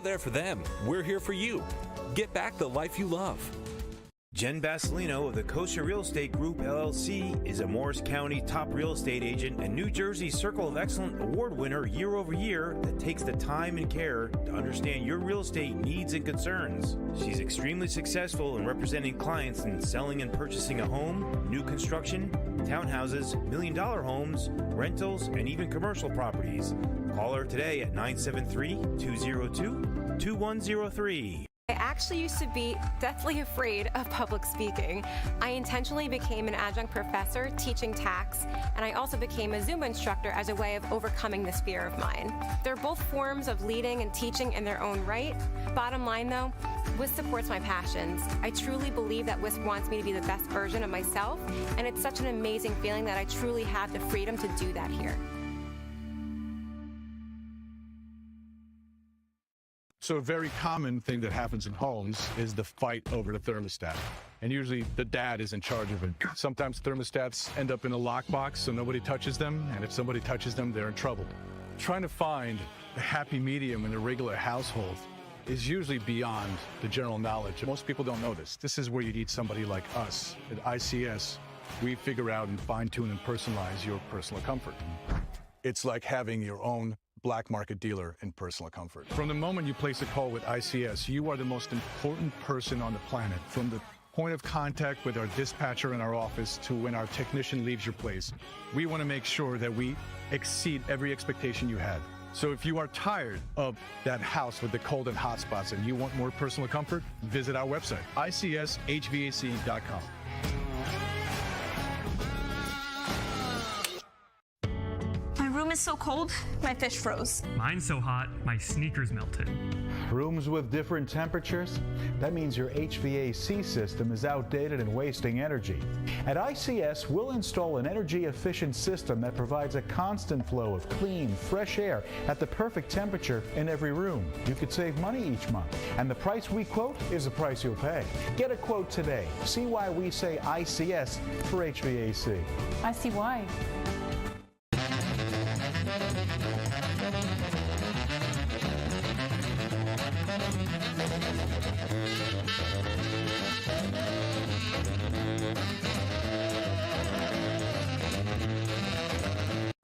We're there for them. We're here for you. Get back the life you love. Jen Basilino of the Kosher Real Estate Group, LLC, is a Morris County top real estate agent and New Jersey Circle of Excellence Award winner year over year that takes the time and care to understand your real estate needs and concerns. She's extremely successful in representing clients in selling and purchasing a home, new construction, townhouses, million-dollar homes, rentals, and even commercial properties. Call her today at 973-202-2103. I actually used to be deathly afraid of public speaking. I intentionally became an adjunct professor teaching tax, and I also became a Zumba instructor as a way of overcoming this fear of mine. They're both forms of leading and teaching in their own right. Bottom line though, WISP supports my passions. I truly believe that WISP wants me to be the best version of myself, and it's such an amazing feeling that I truly have the freedom to do that here. So a very common thing that happens in homes is the fight over the thermostat. And usually the dad is in charge of it. Sometimes thermostats end up in a lockbox so nobody touches them, and if somebody touches them, they're in trouble. Trying to find a happy medium in a regular household is usually beyond the general knowledge. Most people don't know this. This is where you need somebody like us. At ICS, we figure out and fine-tune and personalize your personal comfort. It's like having your own black market dealer in personal comfort. From the moment you place a call with ICS, you are the most important person on the planet. From the point of contact with our dispatcher in our office to when our technician leaves your place, we want to make sure that we exceed every expectation you had. So if you are tired of that house with the cold and hot spots and you want more personal comfort, visit our website, icshvac.com. It's so cold, my fish froze. Mine's so hot, my sneakers melted. Rooms with different temperatures? That means your HVAC system is outdated and wasting energy. At ICS, we'll install an energy-efficient system that provides a constant flow of clean, fresh air at the perfect temperature in every room. You could save money each month, and the price we quote is the price you'll pay. Get a quote today. See why we say ICS for HVAC. I see why.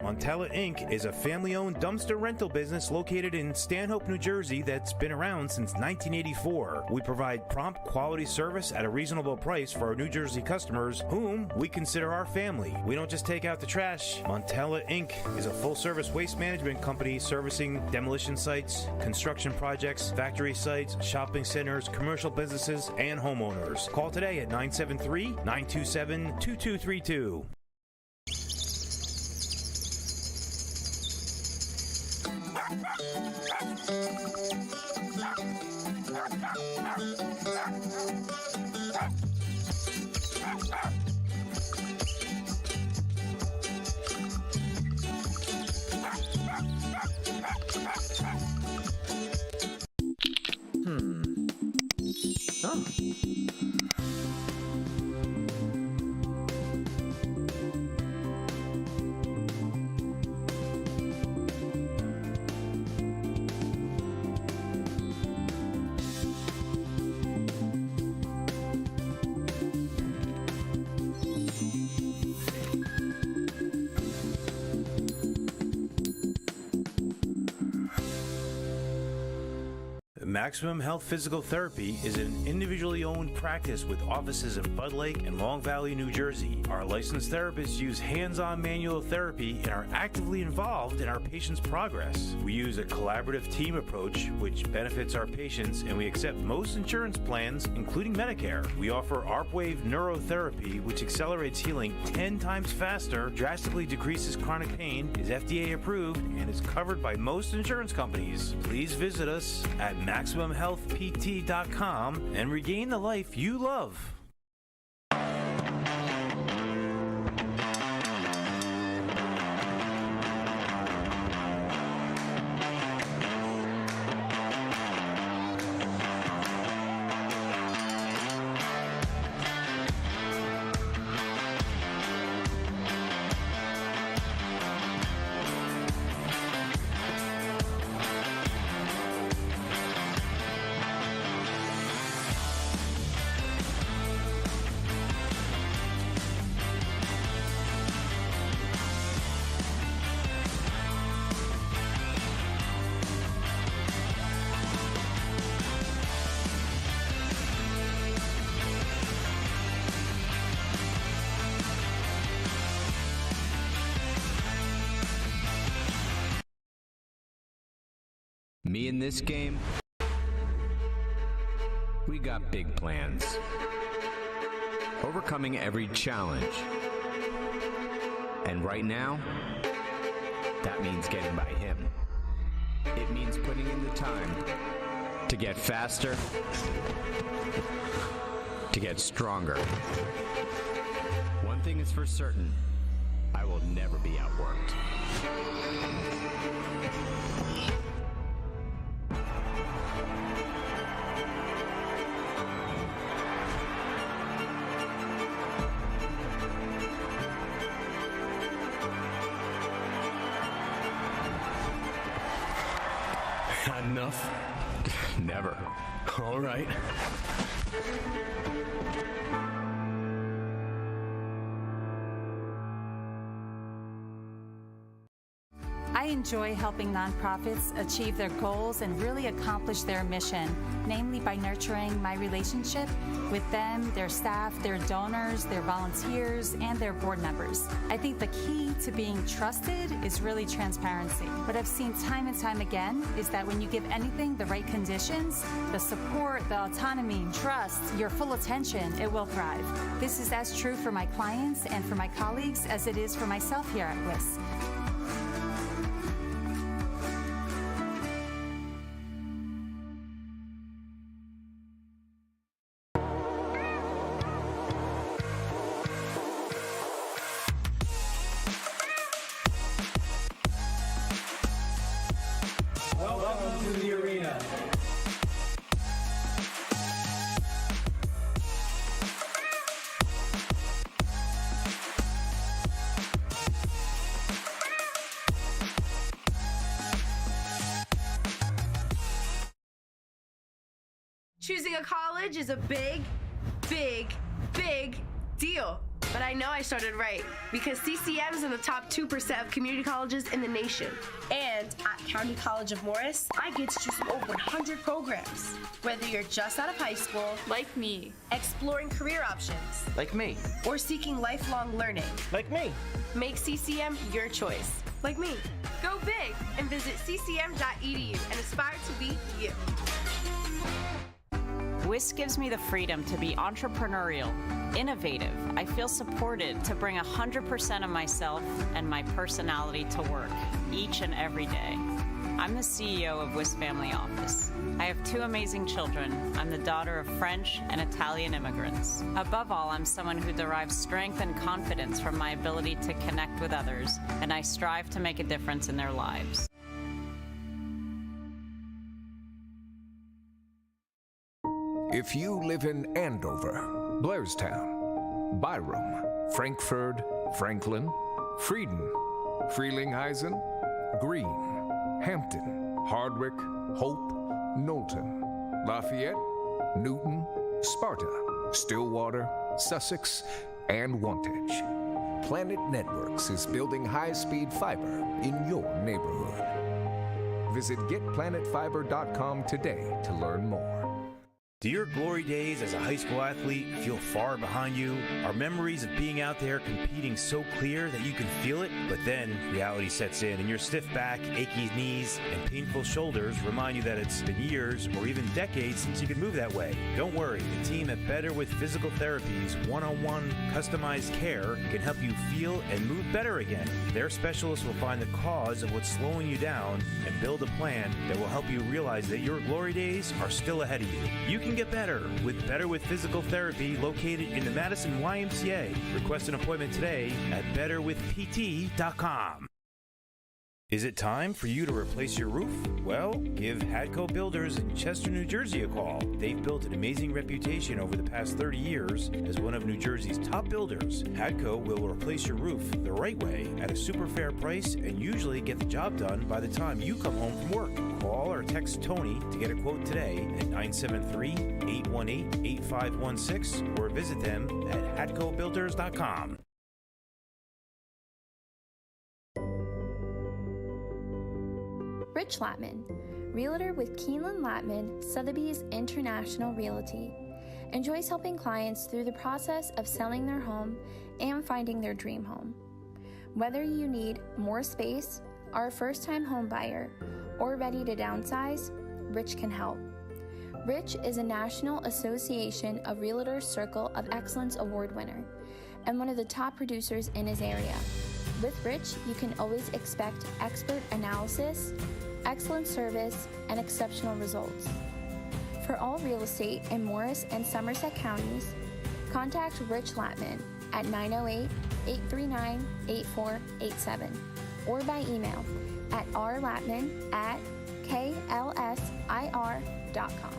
Montella Inc. is a family-owned dumpster rental business located in Stanhope, New Jersey that's been around since 1984. We provide prompt quality service at a reasonable price for our New Jersey customers, whom we consider our family. We don't just take out the trash. Montella Inc. is a full-service waste management company servicing demolition sites, construction projects, factory sites, shopping centers, commercial businesses, and homeowners. Call today at 973-927-2232. Maximum Health Physical Therapy is an individually owned practice with offices in Bud Lake and Long Valley, New Jersey. Our licensed therapists use hands-on manual therapy and are actively involved in our patients' progress. We use a collaborative team approach, which benefits our patients, and we accept most insurance plans, including Medicare. We offer ARPWave neurotherapy, which accelerates healing 10 times faster, drastically decreases chronic pain, is FDA approved, and is covered by most insurance companies. Please visit us at MaximumHealthPT.com and regain the life you love. Me in this game, we got big plans. Overcoming every challenge. And right now, that means getting by him. It means putting in the time to get faster, to get stronger. One thing is for certain, I will never be outworked. Not enough? Never. All right. I enjoy helping nonprofits achieve their goals and really accomplish their mission, namely by nurturing my relationship with them, their staff, their donors, their volunteers, and their board members. I think the key to being trusted is really transparency. What I've seen time and time again is that when you give anything the right conditions, the support, the autonomy, trust, your full attention, it will thrive. This is as true for my clients and for my colleagues as it is for myself here at WIS. Welcome to the arena. Choosing a college is a big deal. But I know I started right, because CCM is in the top 2% of community colleges in the nation. And at County College of Morris, I get to choose from over 100 programs. Whether you're just out of high school, like me, exploring career options, like me, or seeking lifelong learning, like me, make CCM your choice, like me. Go big and visit ccm.edu and aspire to be you. WIS gives me the freedom to be entrepreneurial, innovative. I feel supported to bring 100% of myself and my personality to work each and every day. I'm the CEO of WIS Family Office. I have 2 amazing children. I'm the daughter of French and Italian immigrants. Above all, I'm someone who derives strength and confidence from my ability to connect with others, and I strive to make a difference in their lives. If you live in Andover, Blairstown, Byram, Frankfurt, Franklin, Frieden, Frelinghuysen, Greene, Hampton, Hardwick, Hope, Knowlton, Lafayette, Newton, Sparta, Stillwater, Sussex, and Wantage, Planet Networks is building high-speed fiber in your neighborhood. Visit getplanetfiber.com today to learn more. Do your glory days as a high school athlete feel far behind you? Are memories of being out there competing so clear that you can feel it? But then reality sets in and your stiff back, achy knees, and painful shoulders remind you that it's been years or even decades since you could move that way. Don't worry, the team at Better with Physical Therapy's one-on-one customized care can help you feel and move better again. Their specialists will find the cause of what's slowing you down and build a plan that will help you realize that your glory days are still ahead of you. You can get better with Physical Therapy located in the Madison YMCA. Request an appointment today at betterwithpt.com. Is it time for you to replace your roof? Well, give Hadco Builders in Chester, New Jersey a call. They've built an amazing reputation over the past 30 years as one of New Jersey's top builders. Hadco will replace your roof the right way at a super fair price and usually get the job done by the time you come home from work. Call or text Tony to get a quote today at 973-818-8516 or visit them at hadcobuilders.com. Rich Latman, realtor with Keeneland Latman, Sotheby's International Realty, enjoys helping clients through the process of selling their home and finding their dream home. Whether you need more space, are a first-time home buyer, or ready to downsize, Rich can help. Rich is a National Association of Realtors Circle of Excellence Award winner and one of the top producers in his area. With Rich, you can always expect expert analysis, excellent service, and exceptional results. For all real estate in Morris and Somerset counties, contact Rich Latman at 908-839-8487 or by email at rlatman@klsir.com.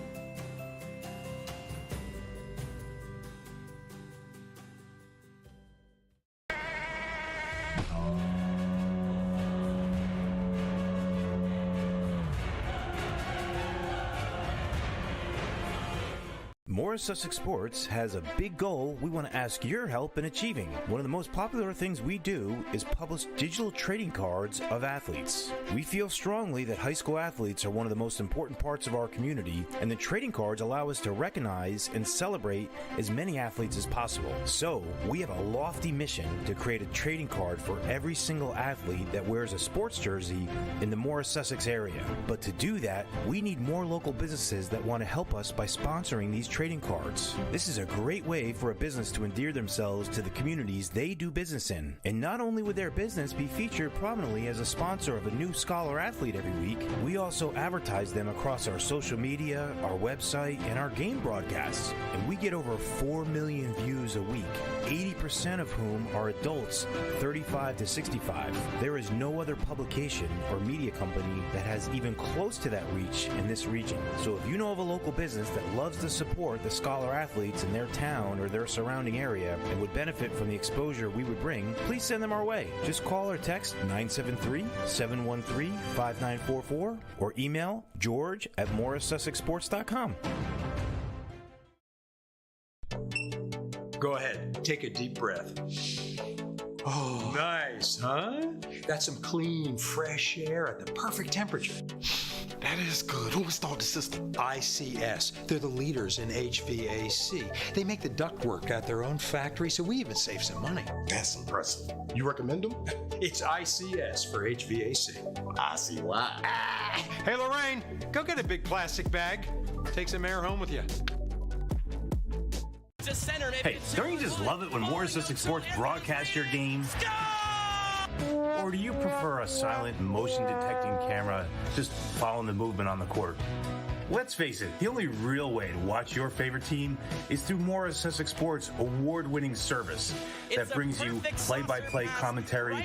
Morris Sussex Sports has a big goal we want to ask your help in achieving. One of the most popular things we do is publish digital trading cards of athletes. We feel strongly that high school athletes are one of the most important parts of our community, and the trading cards allow us to recognize and celebrate as many athletes as possible. So, we have a lofty mission to create a trading card for every single athlete that wears a sports jersey in the Morris Sussex area. But to do that, we need more local businesses that want to help us by sponsoring these trading cards. This is a great way for a business to endear themselves to the communities they do business in. And not only would their business be featured prominently as a sponsor of a new scholar athlete every week, we also advertise them across our social media, our website, and our game broadcasts. And we get over 4 million views a week, 80% of whom are adults 35 to 65. There is no other publication or media company that has even close to that reach in this region. So if you know of a local business that loves to support the scholar athletes in their town or their surrounding area and would benefit from the exposure we would bring, please send them our way. Just call or text 973-713-5944 or email george@morrissussexsports.com. Go ahead, take a deep breath. Oh, nice, huh? That's some clean, fresh air at the perfect temperature. That is good. Who installed the system? ICS. They're the leaders in HVAC. They make the ductwork at their own factory, so we even save some money. That's impressive. You recommend them? It's ICS for HVAC. I see why. Hey, Lorraine, go get a big plastic bag. Take some air home with you. Hey, don't you just love it when Morris Sussex Sports broadcasts your games? Or do you prefer a silent, motion-detecting camera just following the movement on the court? Let's face it, the only real way to watch your favorite team is through Morris Sussex Sports' award-winning service that brings you play-by-play commentary,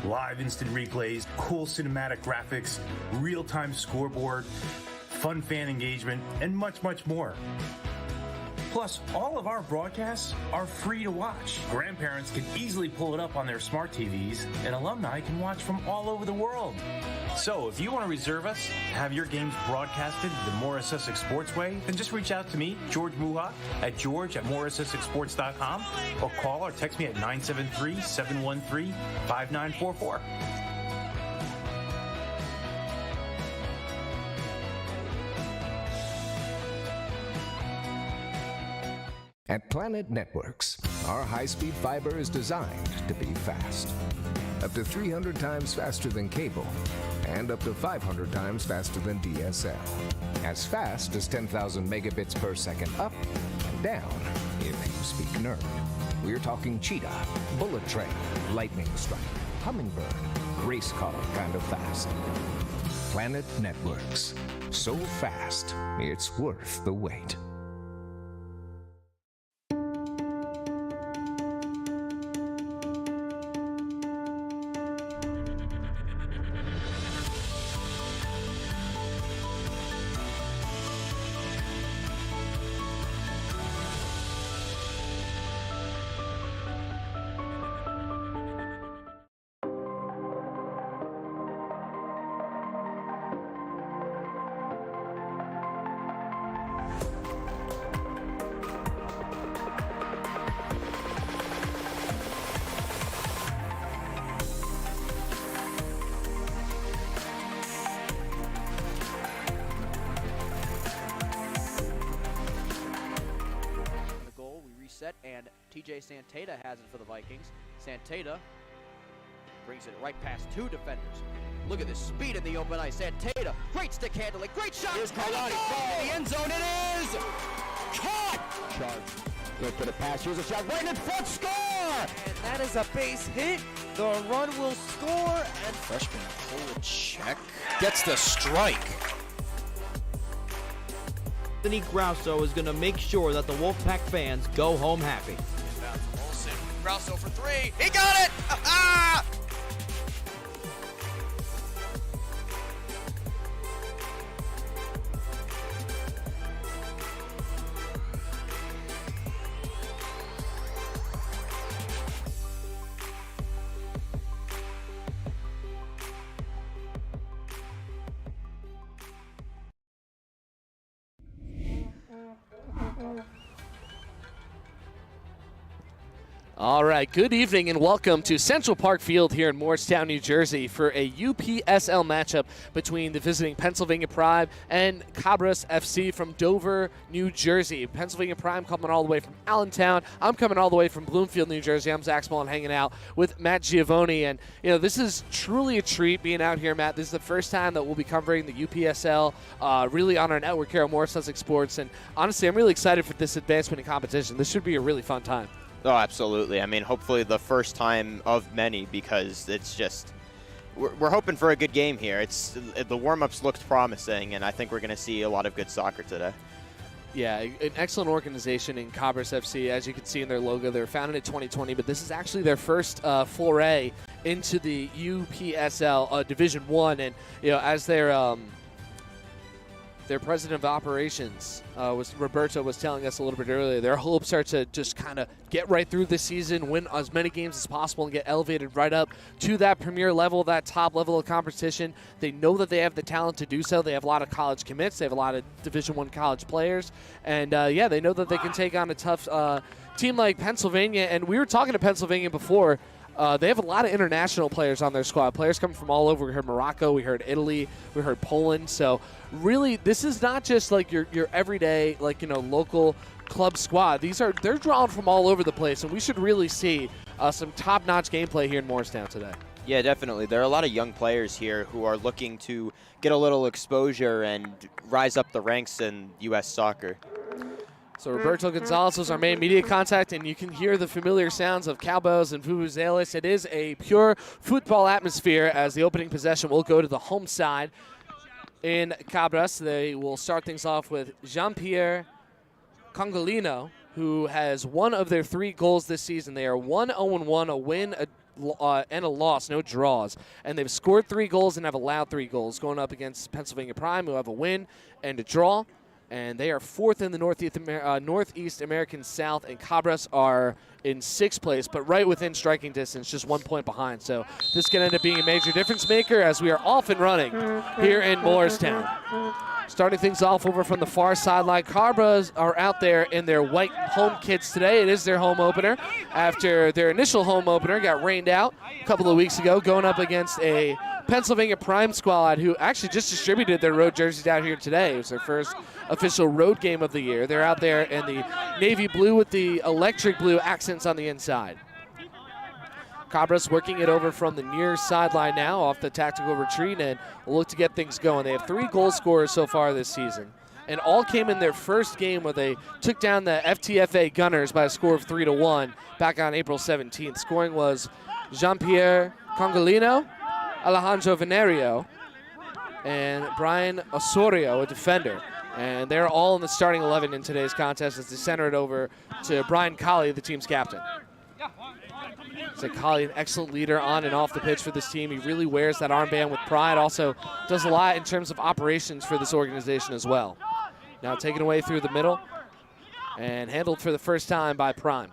live instant replays, cool cinematic graphics, real-time scoreboard, fun fan engagement, and much, much more. Plus, all of our broadcasts are free to watch. Grandparents can easily pull it up on their smart TVs, and alumni can watch from all over the world. So, if you want to reserve us, have your games broadcasted the Morris Sussex Sports way, then just reach out to me, George Muha, at george@morrissussexsports.com, or call or text me at 973-713-5944. At Planet Networks, our high-speed fiber is designed to be fast. Up to 300 times faster than cable, and up to 500 times faster than DSL. As fast as 10,000 megabits per second up and down, if you speak nerd. We're talking cheetah, bullet train, lightning strike, hummingbird, race car kind of fast. Planet Networks. So fast, it's worth the wait. And TJ Santata has it for the Vikings. Santata Brings it right past 2 defenders. Look at this speed in the open ice. And Tata, great stick handling, great shot. Here's Carlotti, in the end zone. It is caught. Charge. Good for the pass. Here's a shot right in front. Score! And that is a base hit. The run will score. And freshman Polachek gets the strike. Anthony Grosso is going to make sure that the Wolfpack fans go home happy. Olsen, Grosso for 3. He got it! Ah! All right, good evening and welcome to Central Park Field here in Morristown, New Jersey for a UPSL matchup between the visiting Pennsylvania Prime and Cabras FC from Dover, New Jersey. Pennsylvania Prime coming all the way from Allentown. I'm coming all the way from Bloomfield, New Jersey. I'm Zach Small and hanging out with Matt Giovanni. And, you know, this is truly a treat being out here, Matt. This is the first time that we'll be covering the UPSL really on our network here at Morris Sussex Sports. And honestly, I'm really excited for this advancement in competition. This should be a really fun time. Oh, absolutely. I mean, hopefully the first time of many, because it's just we're hoping for a good game here. The warm-ups looked promising, and I think we're going to see a lot of good soccer today. Yeah, an excellent organization in Cabras FC. As you can see in their logo, they were founded in 2020, but this is actually their first foray into the UPSL Division 1. And, you know, as their president of operations, Roberto, was telling us a little bit earlier, their hopes are to just kind of get right through this season, win as many games as possible, and get elevated right up to that premier level, that top level of competition. They know that they have the talent to do so. They have a lot of college commits. They have a lot of Division I college players. And, yeah, they know that they can take on a tough team like Pennsylvania. And we were talking to Pennsylvania before. They have a lot of international players on their squad. Players coming from all over. We heard Morocco, we heard Italy, we heard Poland. So really, this is not just like your everyday, like, you know, local club squad. They're drawn from all over the place, and we should really see some top-notch gameplay here in Morristown today. Yeah, definitely. There are a lot of young players here who are looking to get a little exposure and rise up the ranks in U.S. soccer. So Roberto Gonzalez was our main media contact, and you can hear the familiar sounds of cowbells and vuvuzelas. It is a pure football atmosphere as the opening possession will go to the home side in Cabras. They will start things off with Jean-Pierre Congolino, who has one of their 3 goals this season. They are 1-0-1, a win, and a loss, no draws. And they've scored 3 goals and have allowed 3 goals, going up against Pennsylvania Prime, who have a win and a draw. And they are 4th in the Northeast American South, and Cabras are in 6th place, but right within striking distance, just 1 point behind. So this can end up being a major difference maker as we are off and running here in Morristown. Starting things off over from the far sideline, Cabras are out there in their white home kits today. It is their home opener after their initial home opener got rained out a couple of weeks ago, going up against a Pennsylvania Prime squad who actually just distributed their road jerseys out here today. It was their first official road game of the year. They're out there in the navy blue with the electric blue accents on the inside. Cabras working it over from the near sideline now off the tactical retreat, and will look to get things going. They have 3 goal scorers so far this season, and all came in their first game where they took down the FTFA Gunners by a score of 3-1 back on April 17th. Scoring was Jean-Pierre Congolino, Alejandro Venerio, and Brian Osorio, a defender. And they're all in the starting 11 in today's contest as they center it over to Brian Colley, the team's captain. So Colley, an excellent leader on and off the pitch for this team. He really wears that armband with pride. Also does a lot in terms of operations for this organization as well. Now taken away through the middle and handled for the first time by Prime.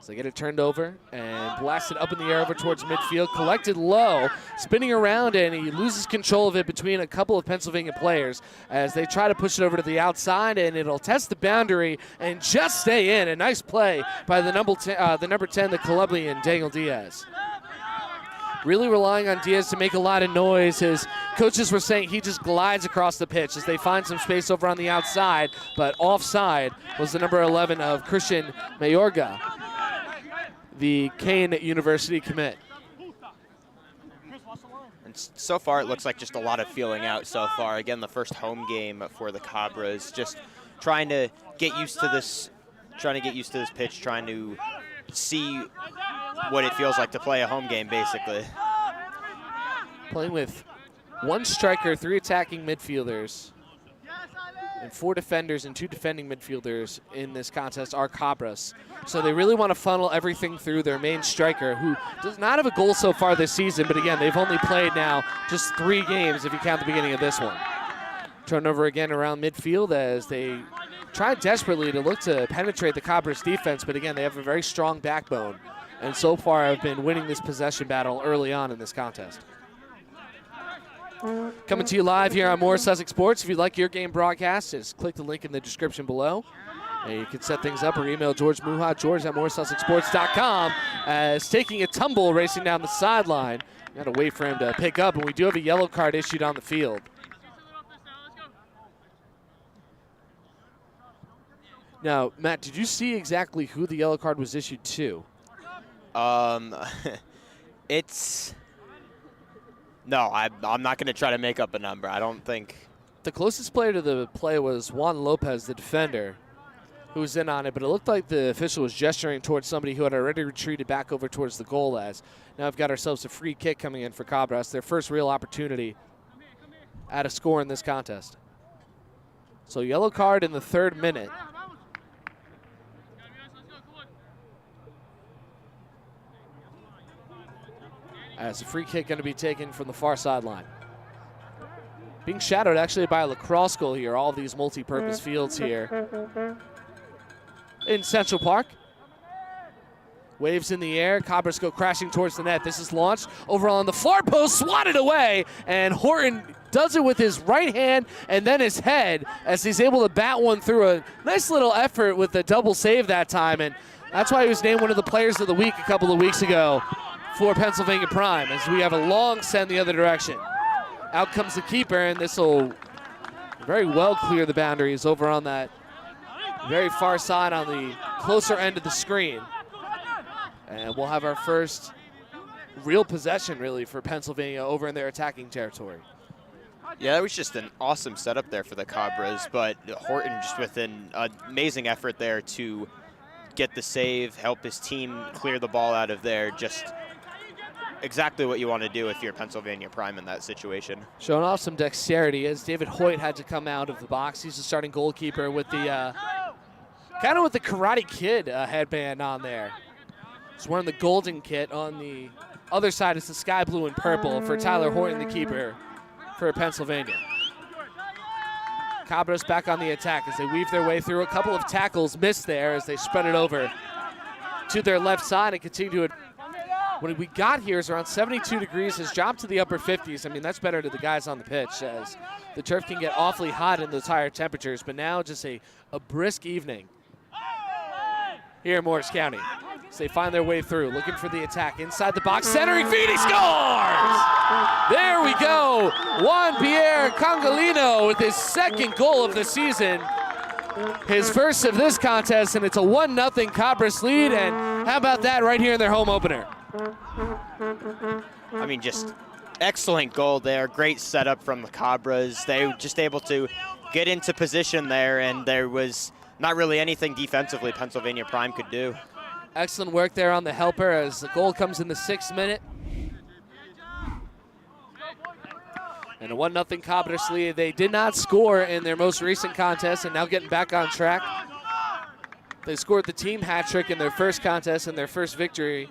So they get it turned over and blasted up in the air over towards midfield, collected low, spinning around, and he loses control of it between a couple of Pennsylvania players as they try to push it over to the outside, and it'll test the boundary and just stay in. A nice play by the number 10, the Colombian, Daniel Diaz. Really relying on Diaz to make a lot of noise. His coaches were saying he just glides across the pitch as they find some space over on the outside, but offside was the number 11 of Christian Mayorga, the Kane University commit. And so far, it looks like just a lot of feeling out so far. Again, the first home game for the Cabras, just trying to get used to this, pitch, trying to see what it feels like to play a home game, basically. Playing with 1 striker, 3 attacking midfielders, and 4 defenders and 2 defending midfielders in this contest are Cabras. So they really want to funnel everything through their main striker, who does not have a goal so far this season, but again, they've only played now just 3 games if you count the beginning of this one. Turnover again around midfield as they try desperately to look to penetrate the Cabras defense, but again, they have a very strong backbone, and so far have been winning this possession battle early on in this contest. Coming to you live here on Morris Sussex Sports. If you'd like your game broadcast, just click the link in the description below. And you can set things up or email George Muha, george@morrissussexsports.com, as taking a tumble racing down the sideline. Got to wait for him to pick up, and we do have a yellow card issued on the field. Now, Matt, did you see exactly who the yellow card was issued to? It's... No, I'm not going to try to make up a number. I don't think. The closest player to the play was Juan Lopez, the defender, who was in on it, but it looked like the official was gesturing towards somebody who had already retreated back over towards the goal. As now we've got ourselves a free kick coming in for Cabras, their first real opportunity at a score in this contest. So yellow card in the 3rd minute. As a free kick going to be taken from the far sideline. Being shadowed actually by a lacrosse goal here, all of these multi-purpose fields here in Central Park. Waves in the air, Cabras go crashing towards the net. This is launched over on the far post, swatted away, and Horton does it with his right hand and then his head as he's able to bat one through. A nice little effort with the double save that time, and that's why he was named one of the players of the week a couple of weeks ago for Pennsylvania Prime, as we have a long send the other direction. Out comes the keeper, and this will very well clear the boundaries over on that very far side on the closer end of the screen. And we'll have our first real possession, really, for Pennsylvania over in their attacking territory. Yeah, that was just an awesome setup there for the Cabras, but Horton just with an amazing effort there to get the save, help his team clear the ball out of there. Just exactly what you want to do if you're Pennsylvania Prime in that situation. Showing off some dexterity as David Hoyt had to come out of the box. He's the starting goalkeeper with the kind of with the Karate Kid headband on there. He's wearing the golden kit. On the other side is the sky blue and purple for Tyler Horton, the keeper for Pennsylvania. Cabras back on the attack as they weave their way through. A couple of tackles missed there as they spread it over to their left side and continue to. When we got here, it's around 72 degrees, has dropped to the upper 50s. I mean, that's better to the guys on the pitch, as the turf can get awfully hot in those higher temperatures, but now just a brisk evening here in Morris County. So they find their way through, looking for the attack inside the box, centering feed, he scores! There we go, Juan Pierre Congolino with his 2nd goal of the season. His first of this contest, and it's a 1-0 Cabras lead, and how about that right here in their home opener? I mean, just excellent goal there. Great setup from the Cabras. They were just able to get into position there, and there was not really anything defensively Pennsylvania Prime could do. Excellent work there on the helper as the goal comes in the 6th minute. And a 1-0 Cabras lead. They did not score in their most recent contest, and now getting back on track. They scored the team hat trick in their first contest and their first victory.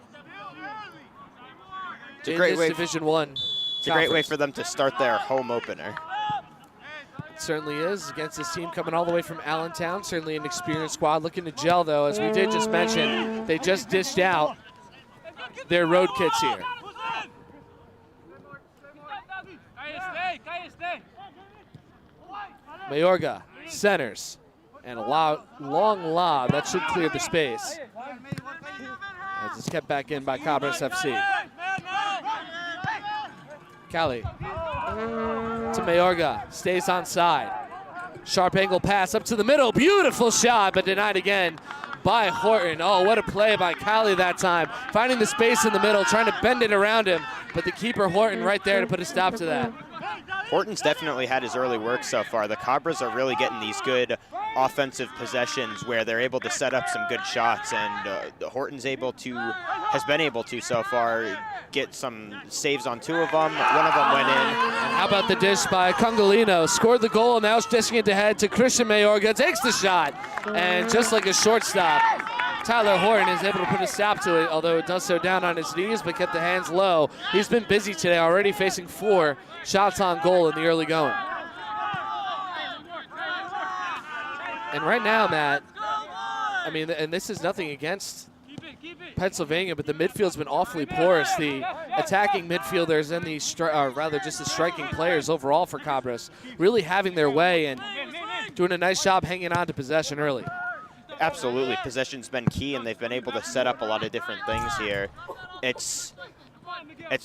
It's a great way Division One. It's a great way for them to start their home opener. It certainly is, against this team coming all the way from Allentown. Certainly an experienced squad looking to gel, though, as we did just mention. They just dished out their road kits here. Mayorga centers, and a long lob that should clear the space. As it's kept back in by Cabras FC. Cali to Mayorga, stays on side. Sharp angle pass up to the middle, beautiful shot, but denied again by Horton. Oh, what a play by Cali that time. Finding the space in the middle, trying to bend it around him. but the keeper, Horton, right there to put a stop to that. Horton's definitely had his early work so far. The Cabras are really getting these good offensive possessions where they're able to set up some good shots, and Horton's has been able to so far get some saves on 2 of them. One of them went in. And how about the dish by Congolino? Scored the goal, and now dishing it ahead to Christian Mayorga. Takes the shot, and just like a shortstop, Tyler Horton is able to put a stop to it, although it does so down on his knees, but kept the hands low. He's been busy today, already facing 4 shots on goal in the early going. And right now, Matt, I mean, and this is nothing against Pennsylvania, but the midfield's been awfully porous. The attacking midfielders and the striking players overall for Cabras really having their way and doing a nice job hanging on to possession early. Absolutely, possession's been key, and they've been able to set up a lot of different things here.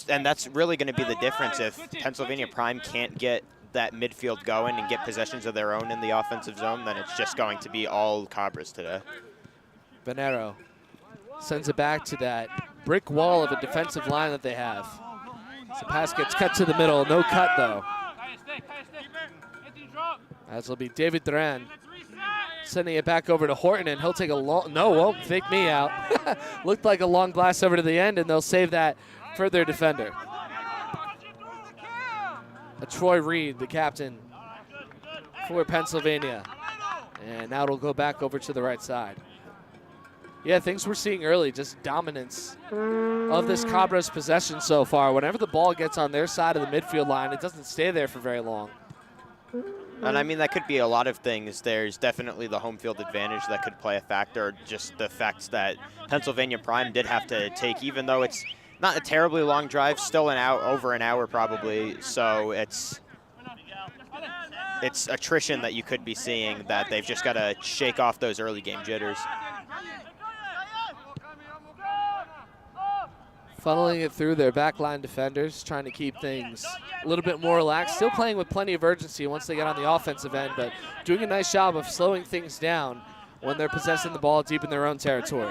And that's really going to be the difference. If Pennsylvania Prime can't get that midfield going and get possessions of their own in the offensive zone, then it's just going to be all Cabras today. Venero sends it back to that brick wall of a defensive line that they have. So pass gets cut to the middle, no cut though. As will be David Duran sending it back over to Horton, and he'll take a long, no, won't fake me out. Looked like a long blast over to the end, and they'll save that for their defender. Troy Reed, the captain for Pennsylvania. And now it'll go back over to the right side. Yeah, things we're seeing early, just dominance of this Cabras possession so far. Whenever the ball gets on their side of the midfield line, it doesn't stay there for very long. And I mean, that could be a lot of things. There's definitely the home field advantage that could play a factor, just the fact that Pennsylvania Prime did have to take, even though it's not a terribly long drive, still over an hour probably. So it's attrition that you could be seeing, that they've just got to shake off those early game jitters. Funneling it through their backline defenders, trying to keep things a little bit more relaxed. Still playing with plenty of urgency once they get on the offensive end, but doing a nice job of slowing things down when they're possessing the ball deep in their own territory.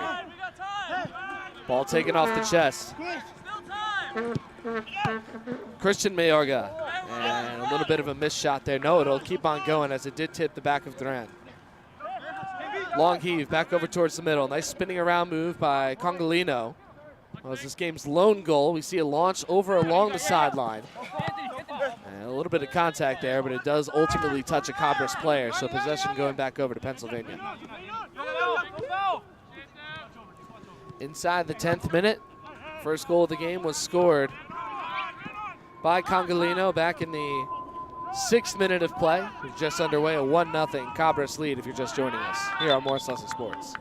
Ball taken off the chest. Christian Mayorga, and a little bit of a missed shot there. No, it'll keep on going as it did tip the back of Duran. Long heave back over towards the middle. Nice spinning around move by Congolino. Well, as this game's lone goal, we see a launch over along the sideline. And a little bit of contact there, but it does ultimately touch a Cabras player, so possession going back over to Pennsylvania. Inside the 10th minute, first goal of the game was scored by Congolino back in the 6th minute of play. We're just underway, a 1-0 Cabras lead if you're just joining us here on Morris Sussex Sports.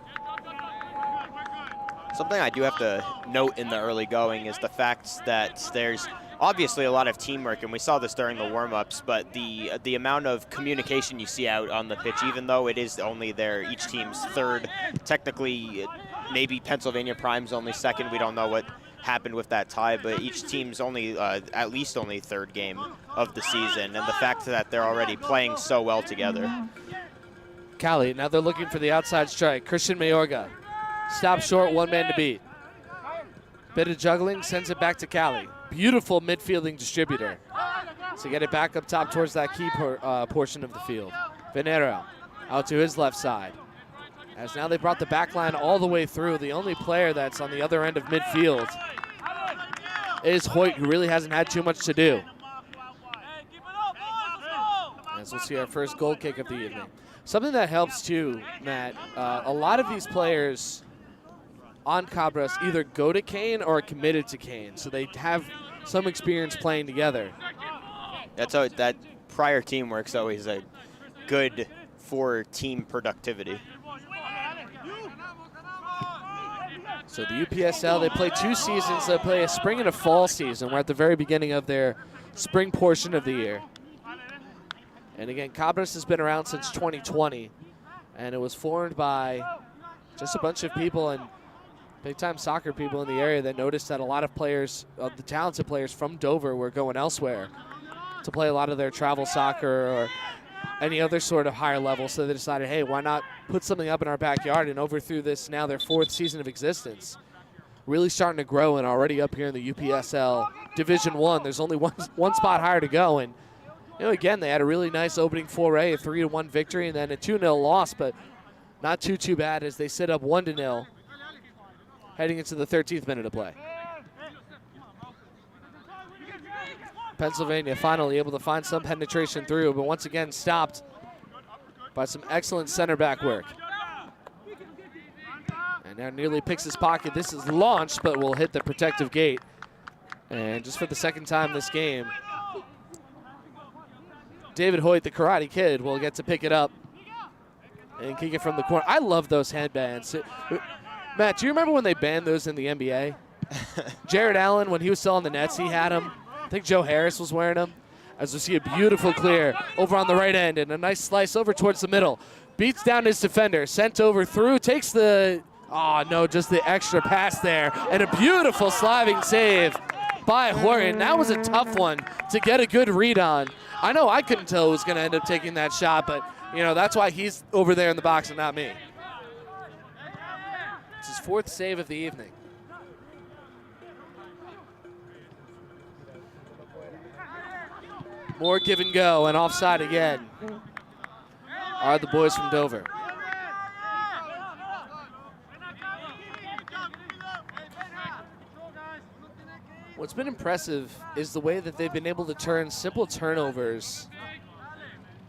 Something I do have to note in the early going is the fact that there's obviously a lot of teamwork, and we saw this during the warm-ups, but the amount of communication you see out on the pitch, even though it is only each team's third, technically maybe Pennsylvania Prime's only second, we don't know what happened with that tie, but each team's only at least only third game of the season, and the fact that they're already playing so well together. Cali, now they're looking for the outside strike. Christian Mayorga. Stop short, one man to beat. Bit of juggling, sends it back to Cali. Beautiful midfielding distributor. So get it back up top towards that key portion of the field. Venero out to his left side. As now they brought the back line all the way through. The only player that's on the other end of midfield is Hoyt, who really hasn't had too much to do. As we'll see our first goal kick of the evening. Something that helps too, Matt, a lot of these players on Cabras either go to Kane or are committed to Kane, so they have some experience playing together. That prior teamwork's always good for team productivity. So the UPSL, they play 2 seasons. They play a spring and a fall season. We're at the very beginning of their spring portion of the year. And again, Cabras has been around since 2020, and it was formed by just a bunch of people and big-time soccer people in the area that noticed that a lot of players, the talented players from Dover, were going elsewhere to play a lot of their travel soccer or any other sort of higher level. So they decided, hey, why not put something up in our backyard? And over through this now their 4th season of existence, really starting to grow and already up here in the UPSL Division I. There's only one spot higher to go. And, again, they had a really nice opening foray, a 3-1 victory, and then a 2-0 loss, but not too bad as they sit up 1-0 heading into the 13th minute of play. Pennsylvania finally able to find some penetration through, but once again stopped by some excellent center back work. And now nearly picks his pocket. This is launched, but will hit the protective gate. And just for the second time this game, David Hoyt, the Karate Kid, will get to pick it up and kick it from the corner. I love those headbands. Matt, do you remember when they banned those in the NBA? Jared Allen, when he was still on the Nets, he had them. I think Joe Harris was wearing them. As we see a beautiful clear over on the right end and a nice slice over towards the middle. Beats down his defender, sent over through, takes the, just the extra pass there. And a beautiful sliding save by Horton. That was a tough one to get a good read on. I know I couldn't tell who was going to end up taking that shot, but, that's why he's over there in the box and not me. It's his 4th save of the evening. More give and go and offside again are the boys from Dover. What's been impressive is the way that they've been able to turn simple turnovers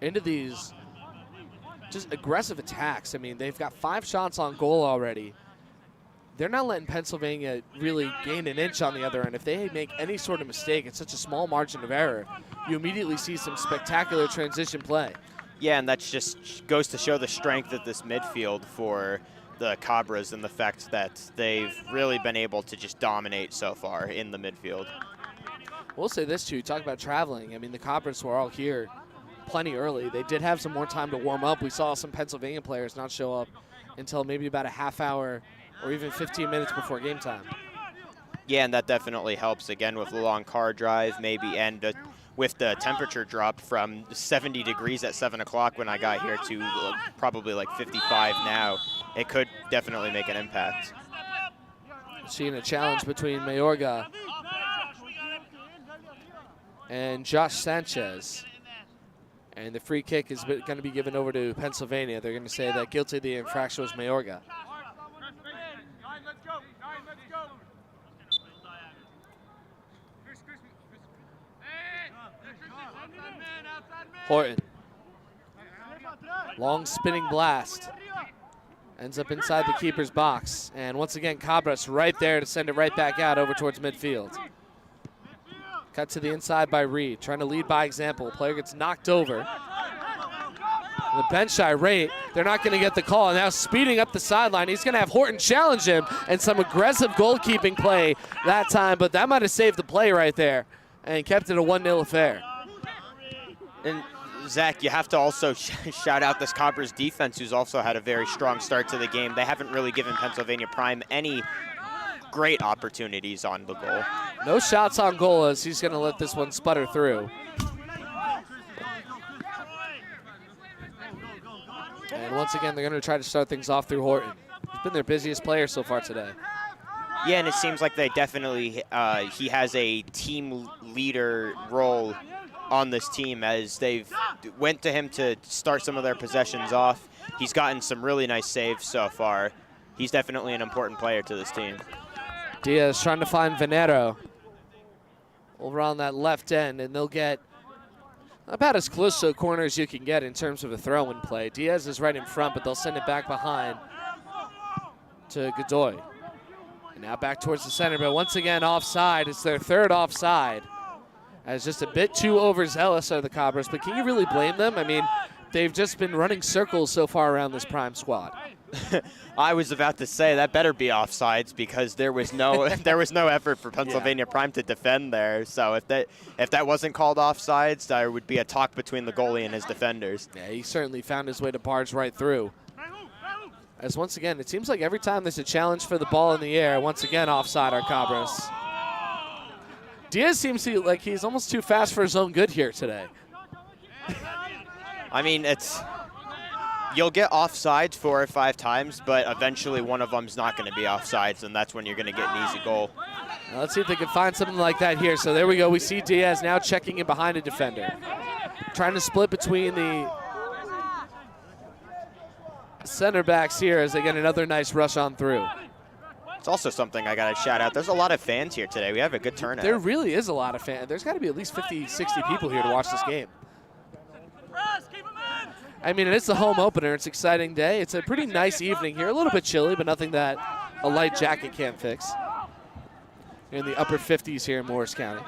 into these just aggressive attacks. I mean, they've got 5 shots on goal already. They're not letting Pennsylvania really gain an inch on the other end. If they make any sort of mistake, it's such a small margin of error, you immediately see some spectacular transition play. Yeah, and that just goes to show the strength of this midfield for the Cabras and the fact that they've really been able to just dominate so far in the midfield. We'll say this too, talk about traveling. I mean, the Cabras were all here plenty early. They did have some more time to warm up. We saw some Pennsylvania players not show up until maybe about a half hour or even 15 minutes before game time. Yeah, and that definitely helps, again, with the long car drive maybe, and with the temperature drop from 70 degrees at 7 o'clock when I got here to probably like 55 now. It could definitely make an impact. Seeing a challenge between Mayorga and Josh Sanchez. And the free kick is going to be given over to Pennsylvania. They're going to say that guilty of the infraction was Mayorga. Horton. Long spinning blast. Ends up inside the keeper's box. And once again, Cabras right there to send it right back out over towards midfield. Cut to the inside by Reed, trying to lead by example. Player gets knocked over. The bench irate. They're not going to get the call. And now speeding up the sideline. He's going to have Horton challenge him, and some aggressive goalkeeping play that time. But that might have saved the play right there and kept it a 1-0 affair. And Zach, you have to also shout out this Cabras defense, who's also had a very strong start to the game. They haven't really given Pennsylvania Prime any great opportunities on the goal. No shots on goal as he's going to let this one sputter through. And once again, they're going to try to start things off through Horton. He's been their busiest player so far today. Yeah, and it seems like they definitely, he has a team leader role on this team as they've went to him to start some of their possessions off. He's gotten some really nice saves so far. He's definitely an important player to this team. Diaz trying to find Venero over on that left end, and they'll get about as close to a corner as you can get in terms of a throw-in play. Diaz is right in front, but they'll send it back behind to Godoy. And now back towards the center, but once again offside. It's their 3rd offside. As just a bit too overzealous are the Cabras, but can you really blame them? I mean, they've just been running circles so far around this Prime squad. I was about to say that better be offsides because there was no effort for Pennsylvania Prime to defend there. So if that wasn't called offsides, there would be a talk between the goalie and his defenders. Yeah, he certainly found his way to barge right through. As once again, it seems like every time there's a challenge for the ball in the air, once again offside are Cabras. Diaz seems like he's almost too fast for his own good here today. I mean, you'll get offsides 4 or 5 times, but eventually one of them's not going to be offsides, and that's when you're going to get an easy goal. Let's see if they can find something like that here. So there we go. We see Diaz now checking in behind a defender. Trying to split between the center backs here as they get another nice rush on through. It's also something I got to shout out. There's a lot of fans here today. We have a good turnout. There really is a lot of fans. There's got to be at least 50, 60 people here to watch this game. I mean, it's the home opener. It's an exciting day. It's a pretty nice evening here. A little bit chilly, but nothing that a light jacket can't fix. You're in the upper 50s here in Morris County.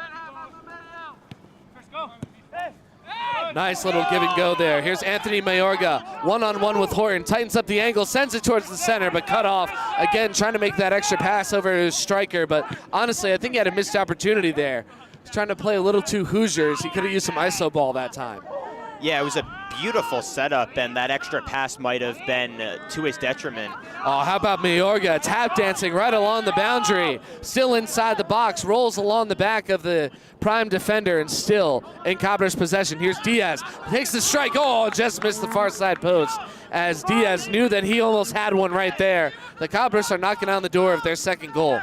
Nice little give and go there. Here's Anthony Mayorga, one-on-one with Horton, tightens up the angle, sends it towards the center, but cut off. Again, trying to make that extra pass over to his striker, but honestly, I think he had a missed opportunity there. He's trying to play a little too Hoosiers. He could have used some ISO ball that time. Yeah, it was a beautiful setup, and that extra pass might have been to his detriment. Oh, how about Mayorga tap dancing right along the boundary, still inside the box, rolls along the back of the prime defender, and still in Cabras' possession. Here's Diaz, takes the strike. Oh, just missed the far side post as Diaz knew that he almost had one right there. The Cabras are knocking on the door of their second goal.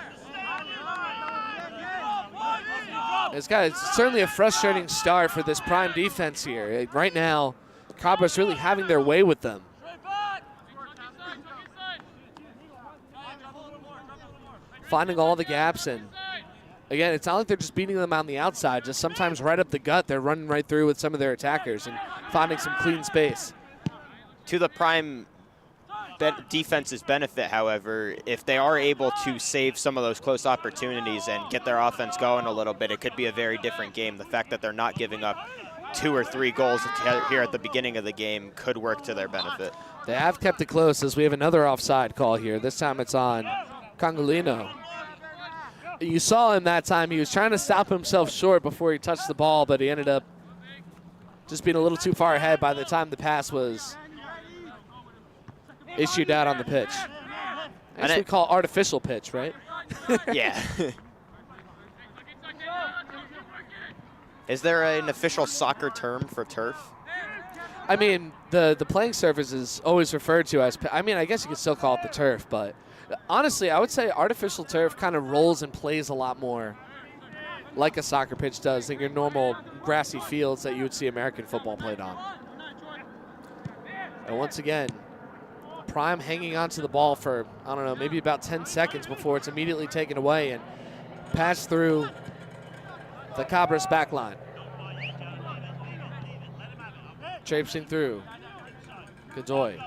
It's certainly a frustrating start for this prime defense here. Right now, Cabras really having their way with them. Finding all the gaps, and again, it's not like they're just beating them on the outside. Just sometimes right up the gut, they're running right through with some of their attackers and finding some clean space. To the prime defense's benefit, however, if they are able to save some of those close opportunities and get their offense going a little bit, it could be a very different game. The fact that they're not giving up 2 or 3 goals here at the beginning of the game could work to their benefit. They have kept it close as we have another offside call here. This time it's on Congolino. You saw him that time. He was trying to stop himself short before he touched the ball, but he ended up just being a little too far ahead by the time the pass was issued out on the pitch. That's what we call artificial pitch, right? Yeah. Is there an official soccer term for turf? I mean, the playing surface is always referred to as, I mean, I guess you could still call it the turf, but honestly, I would say artificial turf kind of rolls and plays a lot more like a soccer pitch does than your normal grassy fields that you would see American football played on. And once again, Prime hanging onto the ball for, I don't know, maybe about 10 seconds before it's immediately taken away and passed through the Cabras back line. Traipsing through. Godoy.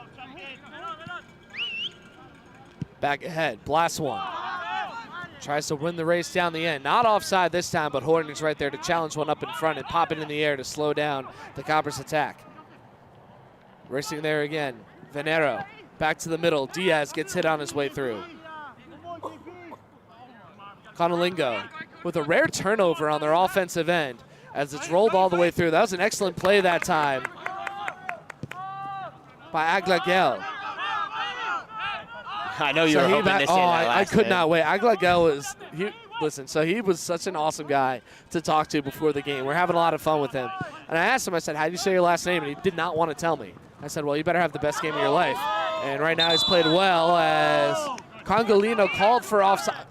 Back ahead. Blast one. Tries to win the race down the end. Not offside this time, but Horton's right there to challenge one up in front and pop it in the air to slow down the Cabras attack. Racing there again. Venero. Back to the middle. Diaz gets hit on his way through. Conolingo with a rare turnover on their offensive end as it's rolled all the way through. That was an excellent play that time by Aglagel. I know you were hoping to see that last I could hit. not wait. Aglagel was, listen, so he was such an awesome guy to talk to before the game. We're having a lot of fun with him. And I asked him, I said, how do you say your last name? And he did not want to tell me. I said, well, you better have the best game of your life. And right now he's played well as Congolino called for offside.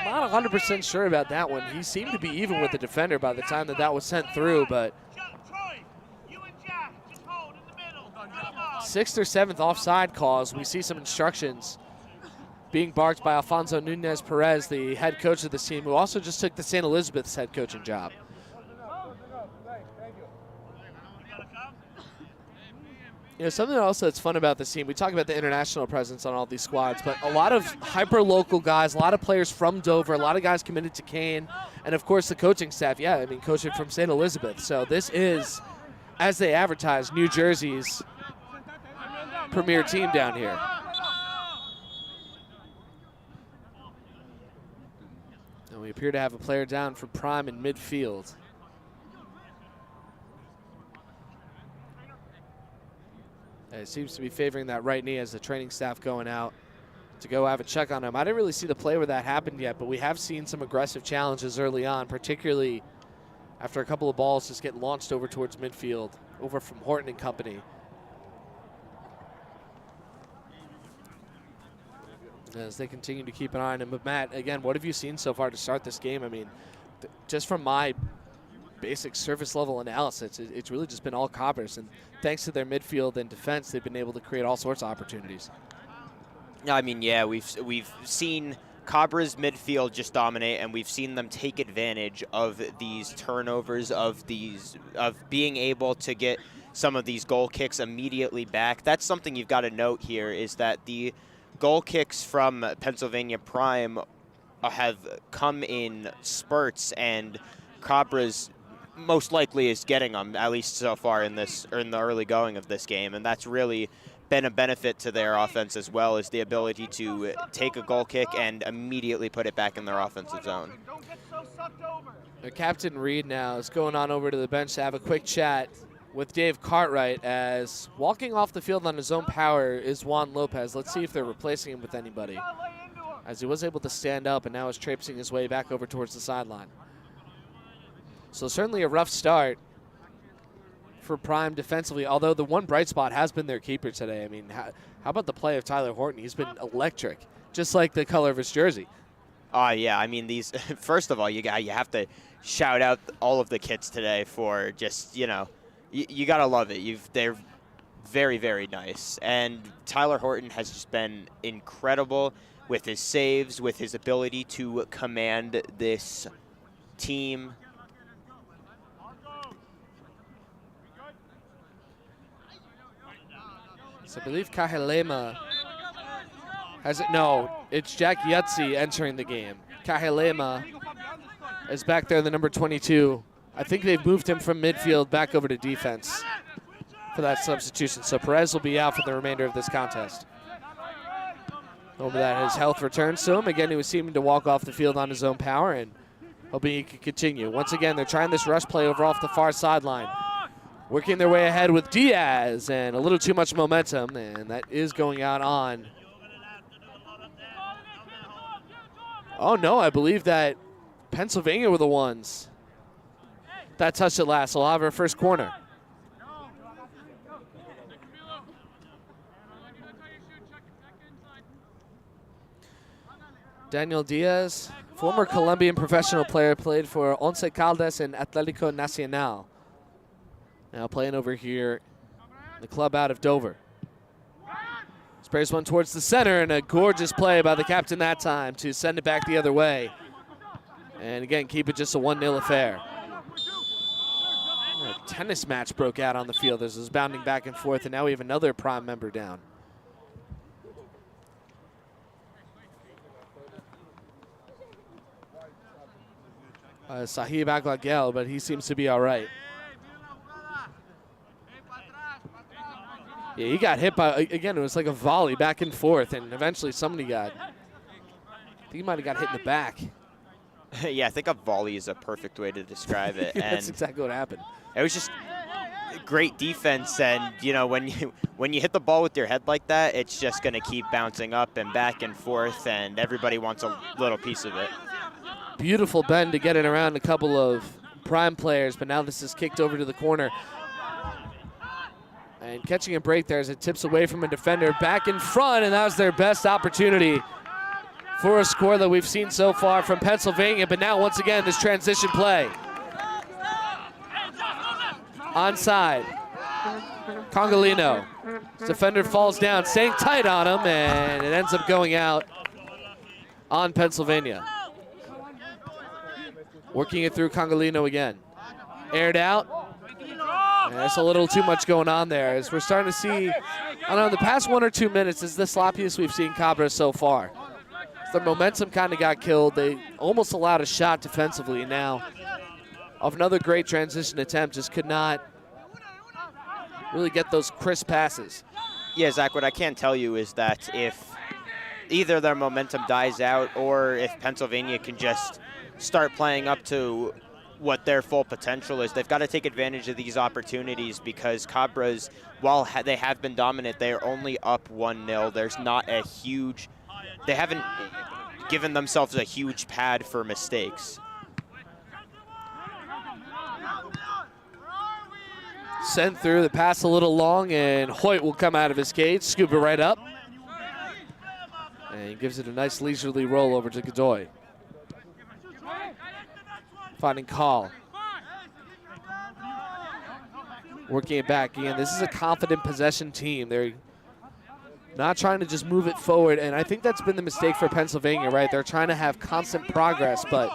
Not 100% sure about that one. He seemed to be even with the defender by the time that was sent through, but 6th or 7th offside calls. We see some instructions being barked by Alfonso Nunez Perez, the head coach of this team, who also just took the St. Elizabeth's head coaching job. You know, something else that's fun about this team, we talk about the international presence on all these squads, but a lot of hyper-local guys, a lot of players from Dover, a lot of guys committed to Kane, and of course the coaching staff, yeah, I mean, coaching from St. Elizabeth. So this is, as they advertise, New Jersey's premier team down here. And we appear to have a player down for Prime in midfield. It seems to be favoring that right knee as the training staff going out to go have a check on him. I didn't really see the play where that happened yet, but we have seen some aggressive challenges early on, particularly after a couple of balls just get launched over towards midfield, over from Horton and company. as they continue to keep an eye on him. But Matt, again, what have you seen so far to start this game? I mean, just from my basic surface level analysis, it's really just been all Cabras, and thanks to their midfield and defense, they've been able to create all sorts of opportunities. I mean, yeah, we've seen Cabras midfield just dominate, and we've seen them take advantage of these turnovers, of being able to get some of these goal kicks immediately back. That's something you've got to note here, is that the goal kicks from Pennsylvania Prime have come in spurts, and Cabras most likely is getting them, at least so far in this, or in the early going of this game, and that's really been a benefit to their offense as well, as the ability to take a goal kick and immediately put it back in their offensive zone. Captain Reed now is going on over to the bench to have a quick chat with Dave Cartwright, as walking off the field on his own power is Juan Lopez. Let's see if they're replacing him with anybody, as he was able to stand up and now is traipsing his way back over towards the sideline. So certainly a rough start for Prime defensively, although the one bright spot has been their keeper today. I mean, how about the play of Tyler Horton? He's been electric, just like the color of his jersey. Yeah, I mean, these, first of all, you have to shout out all of the kids today for just, you know, you got to love it. They're very, very nice. And Tyler Horton has just been incredible with his saves, with his ability to command this team. So I believe Kahelema has it. No, it's Jack Yutzi entering the game. Kahelema is back there, the number 22. I think they've moved him from midfield back over to defense for that substitution. So Perez will be out for the remainder of this contest. Over that, his health returns to him. Again, he was seeming to walk off the field on his own power, and hoping he can continue. Once again, they're trying this rush play over off the far sideline. Working their way ahead with Diaz, and a little too much momentum, and that is going out on. Oh no, I believe that Pennsylvania were the ones that touched it last. So we'll have our first corner. Daniel Diaz, former Colombian professional player, played for Once Caldas and Atlético Nacional. Now playing over here, the club out of Dover. Sprays one towards the center, and a gorgeous play by the captain that time to send it back the other way. And again, keep it just a 1-0 affair. A tennis match broke out on the field as it was bounding back and forth, and now we have another Prime member down. Sahib Aguagel, but he seems to be all right. Yeah, he got hit by, again, it was like a volley back and forth, and eventually somebody got, I think he might have got hit in the back. Yeah, I think a volley is a perfect way to describe it. Yeah, that's exactly what happened. It was just great defense, and you know, when you hit the ball with your head like that, it's just going to keep bouncing up and back and forth, and everybody wants a little piece of it. Beautiful bend to get it around a couple of Prime players, but now this is kicked over to the corner. And catching a break there as it tips away from a defender back in front, and that was their best opportunity for a score that we've seen so far from Pennsylvania. But now, once again, this transition play. Onside. Congolino. Defender falls down, staying tight on him, and it ends up going out on Pennsylvania. Working it through Congolino again. Aired out. And there's a little too much going on there, as we're starting to see, I don't know, the past 1 or 2 minutes is the sloppiest we've seen Cabras so far. The momentum kind of got killed. They almost allowed a shot defensively, and now of another great transition attempt, just could not really get those crisp passes. Yeah, Zach, what I can tell you is that if either their momentum dies out, or if Pennsylvania can just start playing up to what their full potential is, they've got to take advantage of these opportunities, because Cabras, while they have been dominant, they are only up 1-0. There's not a huge, they haven't given themselves a huge pad for mistakes. Sent through, the pass a little long, and Hoyt will come out of his cage, scoop it right up. And and gives it a nice leisurely roll over to Godoy. Finding Call. Working it back. Again, this is a confident possession team. They're not trying to just move it forward, and I think that's been the mistake for Pennsylvania, right? They're trying to have constant progress, but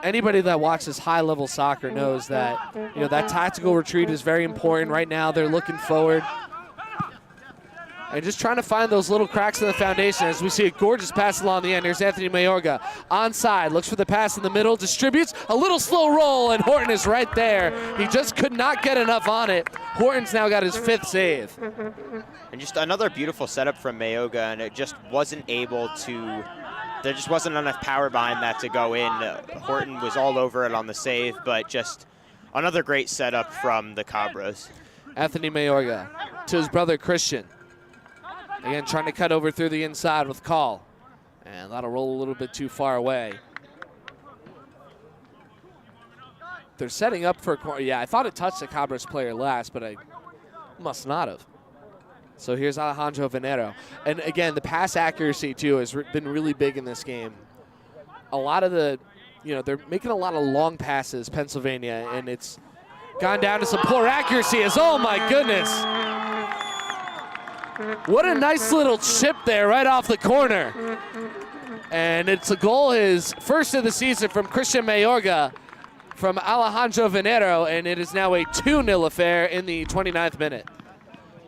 anybody that watches high-level soccer knows that, that tactical retreat is very important. Right now, they're looking forward and just trying to find those little cracks in the foundation as we see a gorgeous pass along the end. Here's Anthony Mayorga onside, looks for the pass in the middle, distributes, a little slow roll, and Horton is right there. He just could not get enough on it. Horton's now got his 5th save. And just another beautiful setup from Mayorga, and it just wasn't able to, there just wasn't enough power behind that to go in. Horton was all over it on the save, but just another great setup from the Cabras. Anthony Mayorga to his brother Christian. Again, trying to cut over through the inside with Call. And that'll roll a little bit too far away. They're setting up for a corner. Yeah, I thought it touched the Cabras player last, but I must not have. So here's Alejandro Venero. And again, the pass accuracy, too, has been really big in this game. A lot of the, they're making a lot of long passes, Pennsylvania, and it's gone down to some poor accuracy as, oh my goodness. What a nice little chip there right off the corner. And it's a goal, his first of the season from Christian Mayorga from Alejandro Venero, and it is now a 2-0 affair in the 29th minute.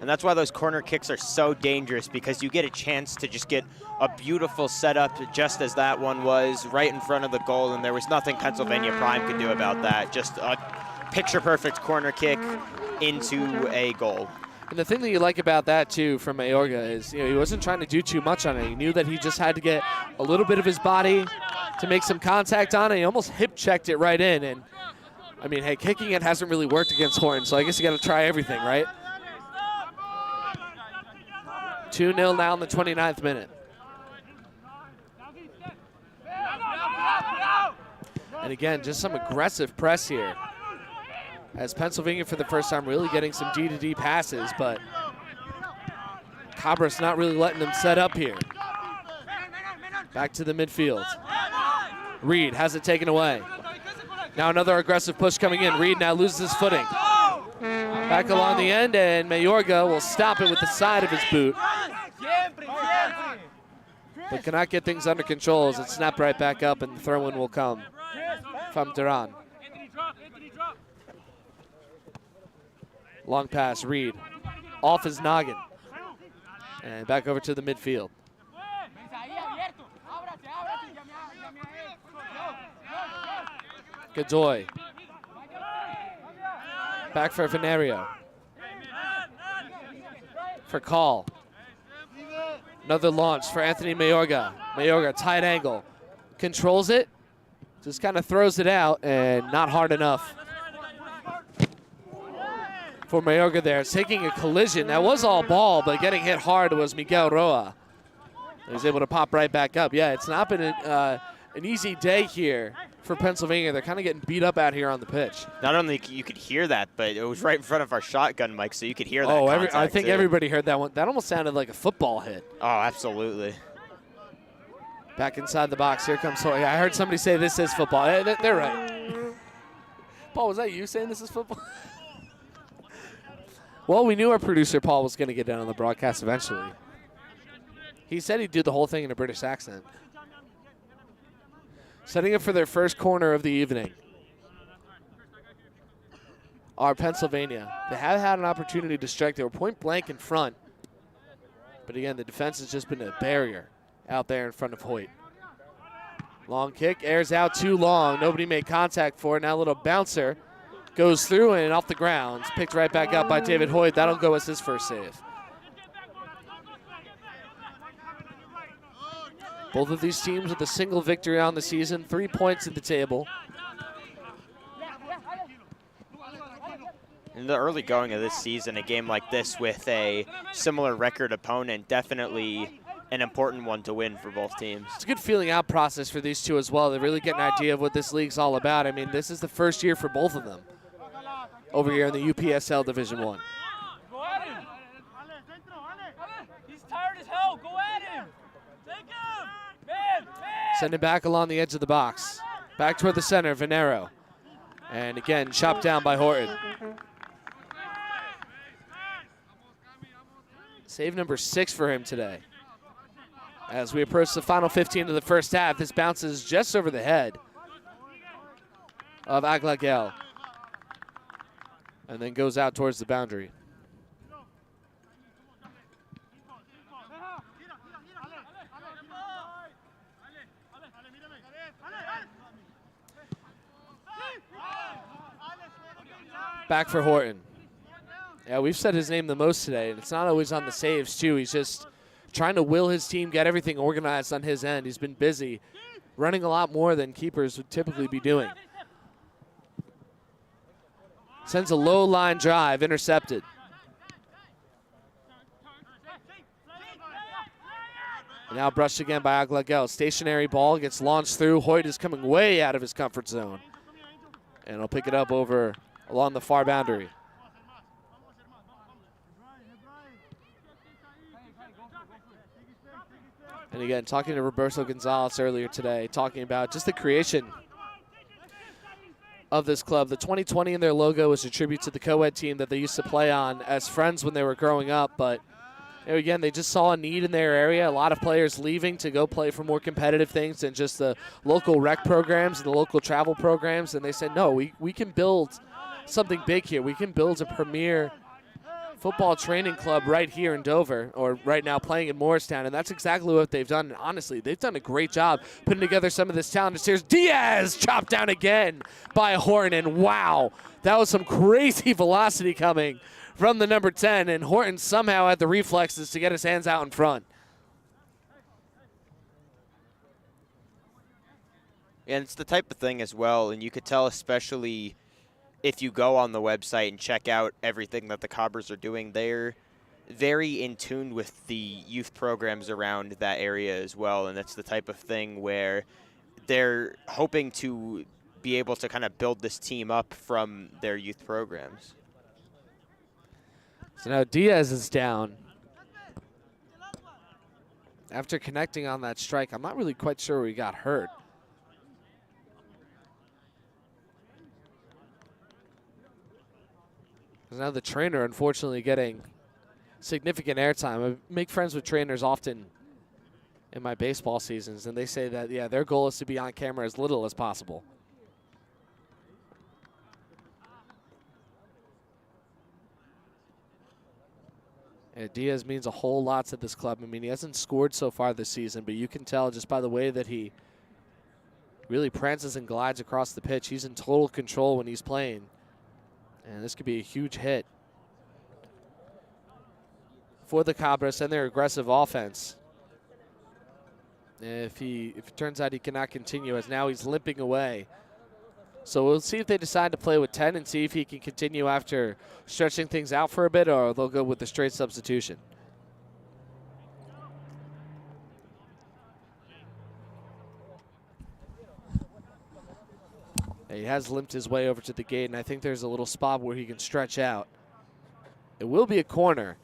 And that's why those corner kicks are so dangerous, because you get a chance to just get a beautiful setup, just as that one was, right in front of the goal, and there was nothing Pennsylvania Prime could do about that. Just a picture-perfect corner kick into a goal. And the thing that you like about that, too, from Mayorga is, he wasn't trying to do too much on it. He knew that he just had to get a little bit of his body to make some contact on it. He almost hip-checked it right in. And, I mean, hey, kicking it hasn't really worked against Horton, so I guess you got to try everything, right? 2-0 now in the 29th minute. And, again, just some aggressive press here, as Pennsylvania for the first time really getting some D-to-D passes, but Cabras not really letting them set up here. Back to the midfield. Reed has it taken away. Now another aggressive push coming in. Reed now loses his footing. Back along the end, and Mayorga will stop it with the side of his boot, but cannot get things under control as it snapped right back up, and the throw-in will come from Duran. Long pass, Reed, off his noggin, and back over to the midfield. Godoy, back for Venerio, for Call. Another launch for Anthony Mayorga. Mayorga, tight angle, controls it, just kind of throws it out, and not hard enough for Mayorga there. It's taking a collision. That was all ball, but getting hit hard was Miguel Roa. He was able to pop right back up. Yeah, it's not been an easy day here for Pennsylvania. They're kind of getting beat up out here on the pitch. Not only you could hear that, but it was right in front of our shotgun mic, so you could hear that. Oh, I think everybody heard that one. That almost sounded like a football hit. Oh, absolutely. Back inside the box. Here comes Hoy. I heard somebody say this is football. They're right. Paul, was that you saying this is football? Well, we knew our producer, Paul, was going to get down on the broadcast eventually. He said he'd do the whole thing in a British accent. Setting up for their first corner of the evening are Pennsylvania. They have had an opportunity to strike. They were point blank in front. But again, the defense has just been a barrier out there in front of Hoyt. Long kick, airs out too long. Nobody made contact for it. Now a little bouncer goes through and off the ground. It's picked right back up by David Hoyt. That'll go as his first save. Both of these teams with a single victory on the season, 3 points at the table. In the early going of this season, a game like this with a similar record opponent, definitely an important one to win for both teams. It's a good feeling out process for these two as well. They really get an idea of what this league's all about. I mean, this is the first year for both of them over here in the UPSL Division I. He's tired as Send it back along the edge of the box. Back toward the center, Venero. And again, chopped down by Horton. Save number 6 for him today. As we approach the final 15 of the first half, this bounces just over the head of Aglagel. And then goes out towards the boundary. Back for Horton. Yeah, we've said his name the most today, and it's not always on the saves, too. He's just trying to will his team, get everything organized on his end. He's been busy, running a lot more than keepers would typically be doing. Sends a low line drive, intercepted. Now brushed again by Aglagel. Stationary ball gets launched through. Hoyt is coming way out of his comfort zone. And he'll pick it up over along the far boundary. And again, talking to Roberto Gonzalez earlier today, talking about just the creation of this club. The 2020 in their logo is a tribute to the co-ed team that they used to play on as friends when they were growing up. But you know, again, they just saw a need in their area. A lot of players leaving to go play for more competitive things than just the local rec programs and the local travel programs. And they said, no, we can build something big here. We can build a premier football training club right here in Dover, or right now playing in Morristown, and that's exactly what they've done. And honestly, they've done a great job putting together some of this talent. Here's Diaz, chopped down again by Horton, and wow, that was some crazy velocity coming from the number 10, and Horton somehow had the reflexes to get his hands out in front. And it's the type of thing as well, and you could tell especially if you go on the website and check out everything that the Cabras are doing, they're very in tune with the youth programs around that area as well. And that's the type of thing where they're hoping to be able to kind of build this team up from their youth programs. So now Diaz is down. After connecting on that strike, I'm not really quite sure where he got hurt. Now the trainer, unfortunately, getting significant airtime. I make friends with trainers often in my baseball seasons, and they say that, yeah, their goal is to be on camera as little as possible. And Diaz means a whole lot to this club. I mean, he hasn't scored so far this season, but you can tell just by the way that he really prances and glides across the pitch. He's in total control when he's playing. And this could be a huge hit for the Cabras and their aggressive offense. If it turns out he cannot continue, as now he's limping away. So we'll see if they decide to play with 10 and see if he can continue after stretching things out for a bit, or they'll go with the straight substitution. He has limped his way over to the gate, and I think there's a little spot where he can stretch out. It will be a corner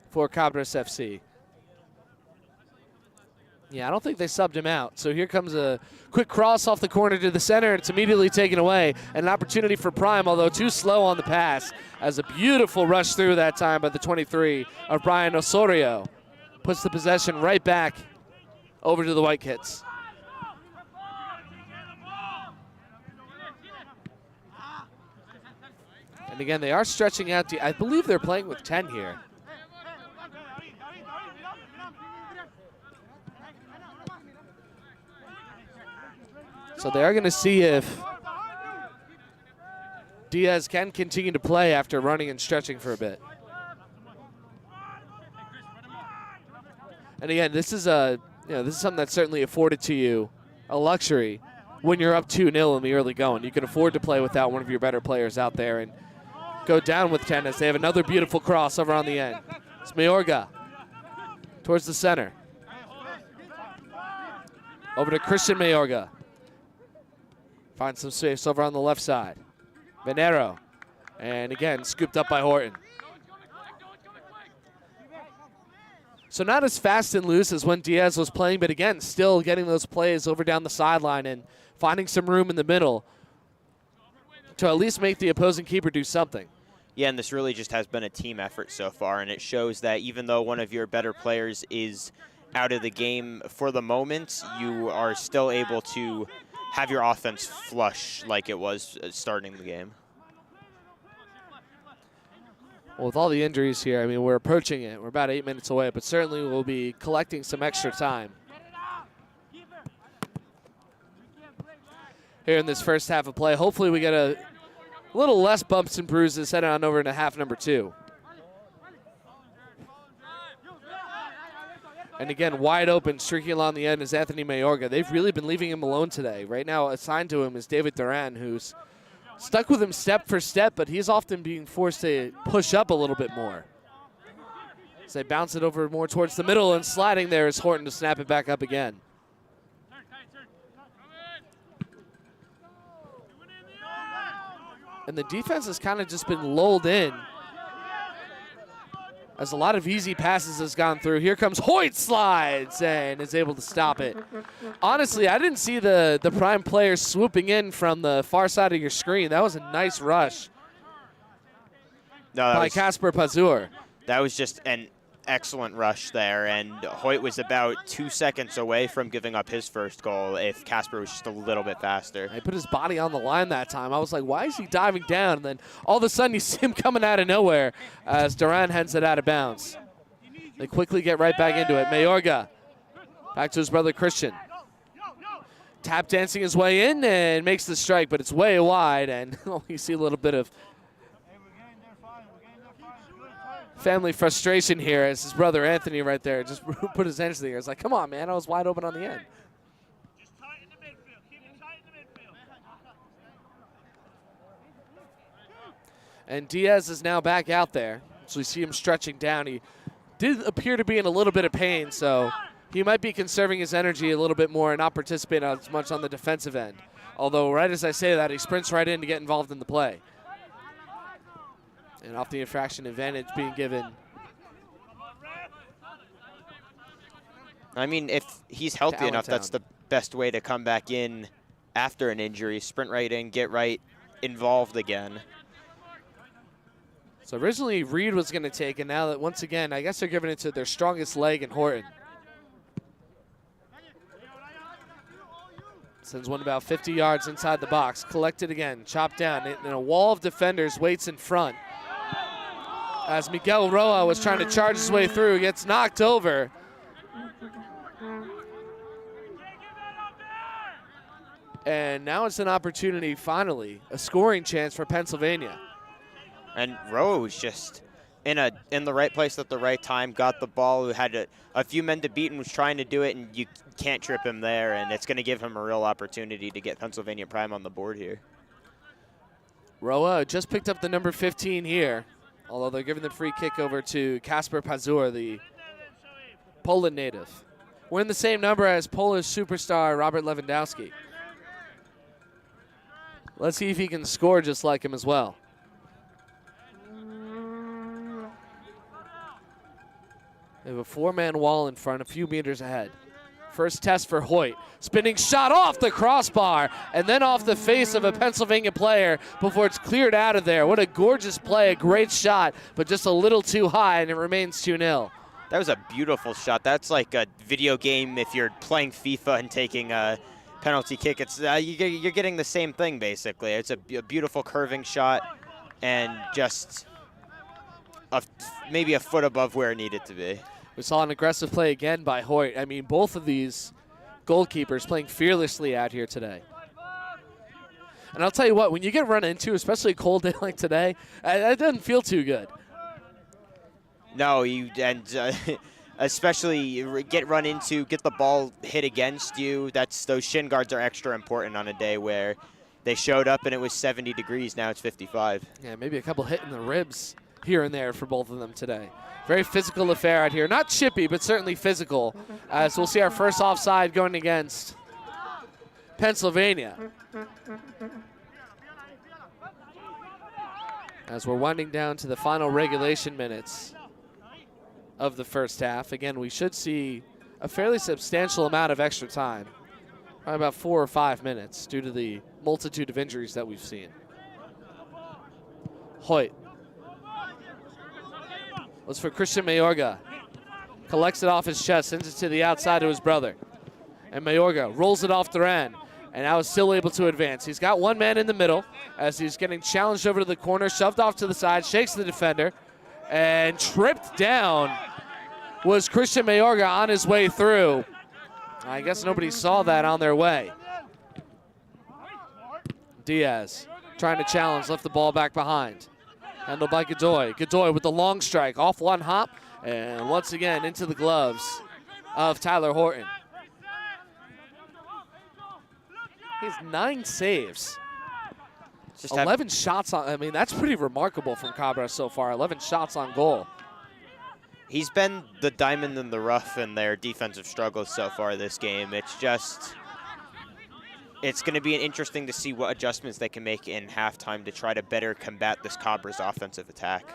for Cabras FC. Yeah, I don't think they subbed him out. So here comes a quick cross off the corner to the center. It's immediately taken away. An opportunity for Prime, although too slow on the pass, as a beautiful rush through that time by the 23 of Brian Osorio. Puts the possession right back over to the White Kits. And again, they are stretching out. I believe they're playing with 10 here. So they are going to see if Diaz can continue to play after running and stretching for a bit. And again, this is this is something that's certainly afforded to you, a luxury, when you're up 2-0 in the early going. You can afford to play without one of your better players out there and go down with 10 as they have another beautiful cross over on the end. It's Mayorga towards the center. Over to Christian Mayorga. Finds some space over on the left side. Venero. And again, scooped up by Horton. So not as fast and loose as when Diaz was playing, but again, still getting those plays over down the sideline and finding some room in the middle to at least make the opposing keeper do something. Yeah, and this really just has been a team effort so far, and it shows that even though one of your better players is out of the game for the moment, you are still able to have your offense flush like it was starting the game. Well, with all the injuries here, I mean, we're approaching it. We're about 8 minutes away, but certainly we'll be collecting some extra time here in this first half of play. Hopefully we get a little less bumps and bruises heading on over into half number 2. And again, wide open, streaking along the end is Anthony Mayorga. They've really been leaving him alone today. Right now, assigned to him is David Duran, who's stuck with him step for step, but he's often being forced to push up a little bit more. As they bounce it over more towards the middle, and sliding there is Horton to snap it back up again. And the defense has kind of just been lulled in as a lot of easy passes has gone through. Here comes Hoyt, slides and is able to stop it. Honestly, I didn't see the prime player swooping in from the far side of your screen. That was a nice rush by Casper Pazur. That was just an excellent rush there, and Hoyt was about 2 seconds away from giving up his first goal if Casper was just a little bit faster. He put his body on the line that time. I was like, why is he diving down? And then all of a sudden you see him coming out of nowhere as Duran heads it out of bounds. They quickly get right back into it. Mayorga back to his brother Christian. Tap dancing his way in and makes the strike, but it's way wide, and you see a little bit of family frustration here as his brother Anthony right there just put his hands in the air. It's like, come on, man, I was wide open on the end. And Diaz is now back out there. So we see him stretching down. He did appear to be in a little bit of pain, so he might be conserving his energy a little bit more and not participate as much on the defensive end. Although right as I say that, he sprints right in to get involved in the play. And off the infraction advantage being given. I mean, if he's healthy enough, that's the best way to come back in after an injury. Sprint right in, get right involved again. So originally Reed was going to take, and now that once again, I guess they're giving it to their strongest leg in Horton. Sends one about 50 yards inside the box. Collected again, chopped down, and a wall of defenders waits in front. As Miguel Roa was trying to charge his way through, gets knocked over. And now it's an opportunity, finally, a scoring chance for Pennsylvania. And Roa was just in the right place at the right time, got the ball, who had a few men to beat and was trying to do it, and you can't trip him there, and it's going to give him a real opportunity to get Pennsylvania Prime on the board here. Roa just picked up the number 15 here, although they're giving the free kick over to Kasper Pazur, the Poland native. We're in the same number as Polish superstar Robert Lewandowski. Let's see if he can score just like him as well. They have a four-man wall in front, a few meters ahead. First test for Hoyt. Spinning shot off the crossbar and then off the face of a Pennsylvania player before it's cleared out of there. What a gorgeous play, a great shot, but just a little too high, and it remains 2-0. That was a beautiful shot. That's like a video game if you're playing FIFA and taking a penalty kick. It's you're getting the same thing, basically. It's a beautiful curving shot and just maybe a foot above where it needed to be. We saw an aggressive play again by Hoyt. I mean, both of these goalkeepers playing fearlessly out here today. And I'll tell you what, when you get run into, especially a cold day like today, it doesn't feel too good. No, especially get run into, get the ball hit against you. Those shin guards are extra important on a day where they showed up and it was 70 degrees. Now it's 55. Yeah, maybe a couple hitting the ribs here and there for both of them today. Very physical affair out here. Not chippy, but certainly physical. So we'll see our first offside going against Pennsylvania. As we're winding down to the final regulation minutes of the first half. Again, we should see a fairly substantial amount of extra time, probably about 4 or 5 minutes due to the multitude of injuries that we've seen. Hoyt. Looks for Christian Mayorga. Collects it off his chest, sends it to the outside to his brother. And Mayorga rolls it off the end, and now is still able to advance. He's got one man in the middle as he's getting challenged over to the corner, shoved off to the side, shakes the defender, and tripped down was Christian Mayorga on his way through. I guess nobody saw that on their way. Diaz trying to challenge, left the ball back behind. Handled by Godoy. Godoy with the long strike, off one hop, and once again into the gloves of Tyler Horton. He has 9 saves. Just 11 shots on, I mean, that's pretty remarkable from Cabras so far, 11 shots on goal. He's been the diamond in the rough in their defensive struggles so far this game. It's just, it's going to be interesting to see what adjustments they can make in halftime to try to better combat this Cabras offensive attack.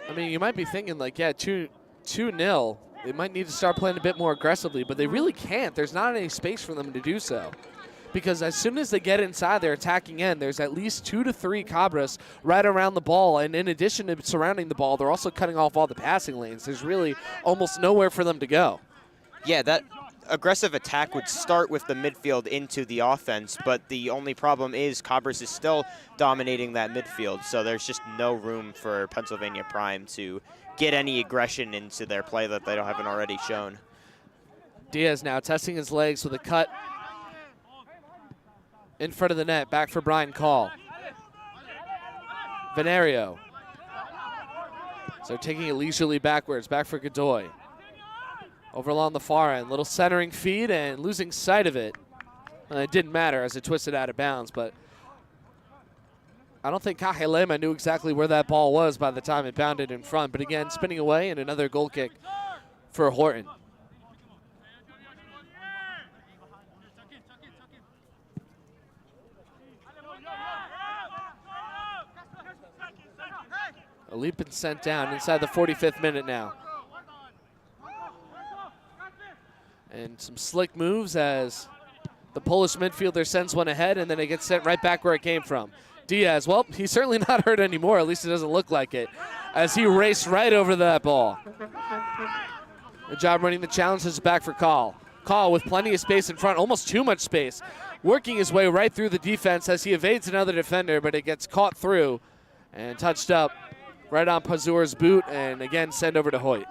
I mean, you might be thinking like, yeah, 2-0. They might need to start playing a bit more aggressively, but they really can't. There's not any space for them to do so. Because as soon as they get inside their attacking end, there's at least 2 to 3 Cabras right around the ball. And in addition to surrounding the ball, they're also cutting off all the passing lanes. There's really almost nowhere for them to go. Yeah, that aggressive attack would start with the midfield into the offense, but the only problem is Cabras is still dominating that midfield, so there's just no room for Pennsylvania Prime to get any aggression into their play that they haven't already shown. Diaz now testing his legs with a cut in front of the net, back for Brian Call. Venerio. So taking it leisurely backwards, back for Godoy. Over along the far end, little centering feed and losing sight of it. And it didn't matter as it twisted out of bounds, but I don't think Kahelema knew exactly where that ball was by the time it bounded in front. But again, spinning away and another goal kick for Horton. A leap and sent down inside the 45th minute now. And some slick moves as the Polish midfielder sends one ahead, and then it gets sent right back where it came from. Diaz, well, he's certainly not hurt anymore, at least it doesn't look like it, as he raced right over that ball. Good job running the challenge. This is back for Call. Call with plenty of space in front, almost too much space, working his way right through the defense as he evades another defender, but it gets caught through and touched up right on Pazur's boot, and again send over to Hoyt.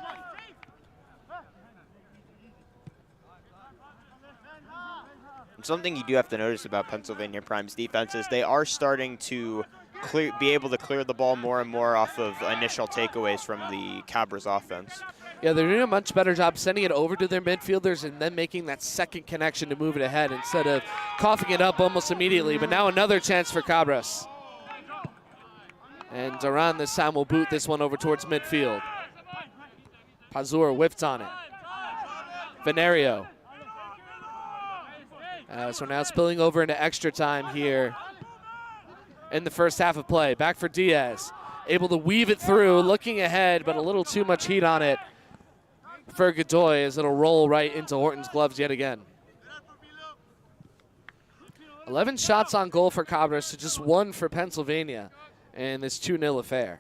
Something you do have to notice about Pennsylvania Prime's defense is they are starting to be able to clear the ball more and more off of initial takeaways from the Cabras offense. Yeah, they're doing a much better job sending it over to their midfielders and then making that second connection to move it ahead instead of coughing it up almost immediately. But now another chance for Cabras. And Duran this time will boot this one over towards midfield. Pazur whipped on it. Venerio. So now spilling over into extra time here in the first half of play. Back for Diaz. Able to weave it through, looking ahead, but a little too much heat on it for Godoy as it'll roll right into Horton's gloves yet again. 11 shots on goal for Cabras to just 1 for Pennsylvania in this 2-0 affair.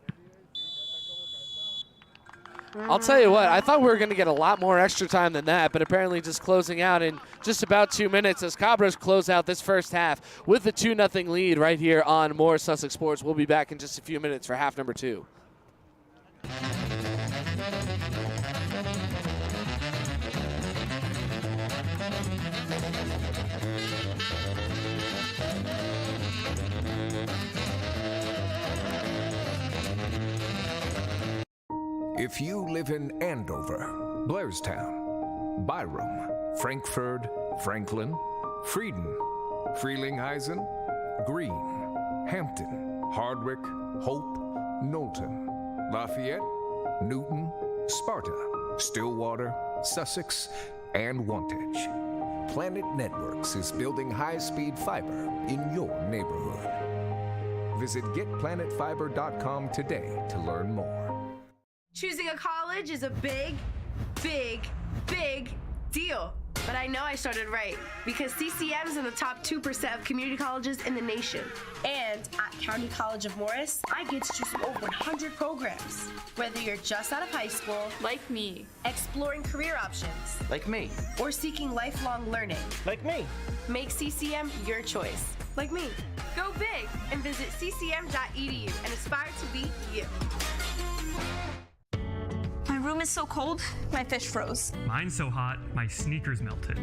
I'll tell you what, I thought we were going to get a lot more extra time than that, but apparently just closing out in just about 2 minutes as Cabras close out this first half with the 2-0 lead right here on Morris Sussex Sports. We'll be back in just a few minutes for half number 2. If you live in Andover, Blairstown, Byram, Frankfurt, Franklin, Frieden, Frelinghuysen, Greene, Hampton, Hardwick, Hope, Knowlton, Lafayette, Newton, Sparta, Stillwater, Sussex, and Wantage, Planet Networks is building high-speed fiber in your neighborhood. Visit getplanetfiber.com today to learn more. Choosing a college is a big, big, big deal. But I know I started right because CCM is in the top 2% of community colleges in the nation. And at County College of Morris, I get to choose from over 100 programs. Whether you're just out of high school, Like me. exploring career options, Like me. or seeking lifelong learning, Like me. make CCM your choice. Like me. Go big and visit ccm.edu and aspire to be you. My room is so cold, my fish froze. Mine's so hot, my sneakers melted.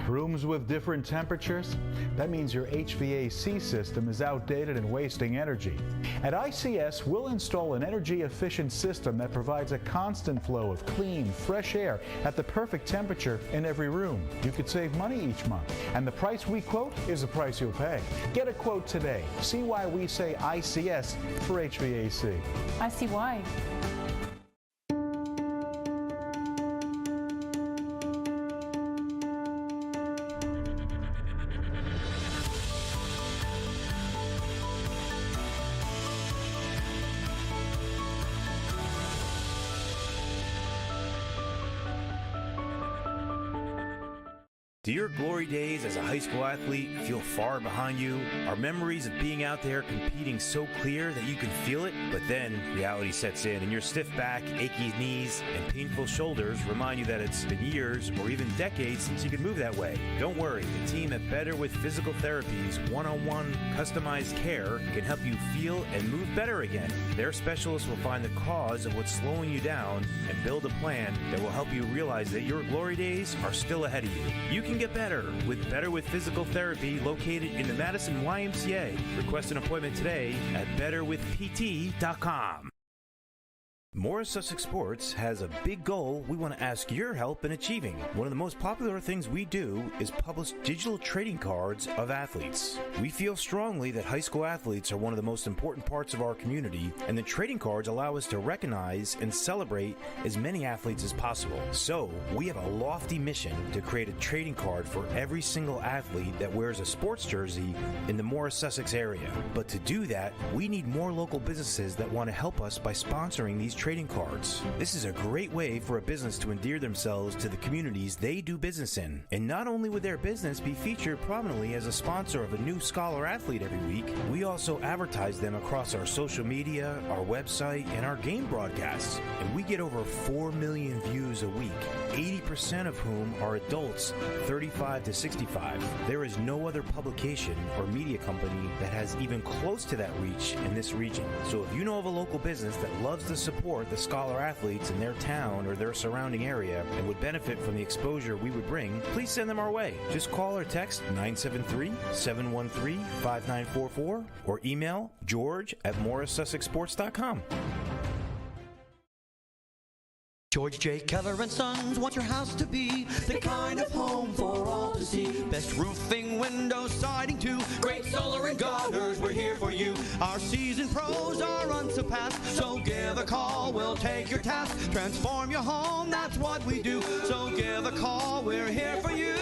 Rooms with different temperatures? That means your HVAC system is outdated and wasting energy. At ICS, we'll install an energy-efficient system that provides a constant flow of clean, fresh air at the perfect temperature in every room. You could save money each month, and the price we quote is the price you'll pay. Get a quote today. See why we say ICS for HVAC. I see why. Do your glory days as a high school athlete feel far behind you? Are memories of being out there competing so clear that you can feel it? But then reality sets in and your stiff back, achy knees, and painful shoulders remind you that it's been years or even decades since you could move that way. Don't worry, the team at Better with Physical Therapy's one-on-one customized care can help you feel and move better again. Their specialists will find the cause of what's slowing you down and build a plan that will help you realize that your glory days are still ahead of you. You can get better with Physical Therapy located in the Madison YMCA. Request an appointment today at betterwithpt.com. Morris Sussex Sports has a big goal we want to ask your help in achieving. One of the most popular things we do is publish digital trading cards of athletes. We feel strongly that high school athletes are one of the most important parts of our community, and the trading cards allow us to recognize and celebrate as many athletes as possible. So, we have a lofty mission to create a trading card for every single athlete that wears a sports jersey in the Morris Sussex area. But to do that, we need more local businesses that want to help us by sponsoring these trading cards. This is a great way for a business to endear themselves to the communities they do business in. And not only would their business be featured prominently as a sponsor of a new scholar athlete every week, we also advertise them across our social media, our website, and our game broadcasts. And we get over 4 million views a week, 80% of whom are adults 35 to 65. There is no other publication or media company that has even close to that reach in this region. So if you know of a local business that loves to support the scholar athletes in their town or their surrounding area and would benefit from the exposure we would bring, please send them our way. Just call or text 973-713-5944 or email george@morrissussexsports.com. George J. Keller and Sons want your house to be the kind of home for all to see. Best roofing, windows, siding too. Great solar and gutters, we're here for you. Our seasoned pros are unsurpassed, so give a call, we'll take your task. Transform your home, that's what we do. So give a call, we're here for you.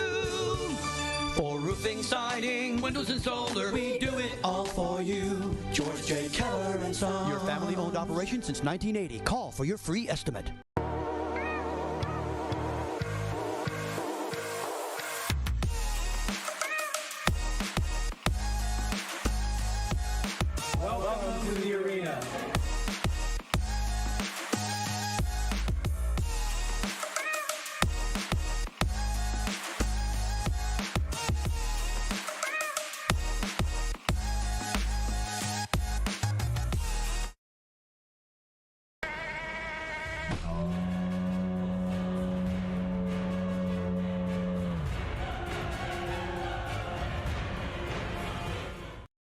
For roofing, siding, windows and solar, we do it all for you. George J. Keller and Sons. Your family-owned operation since 1980. Call for your free estimate. Welcome to the arena.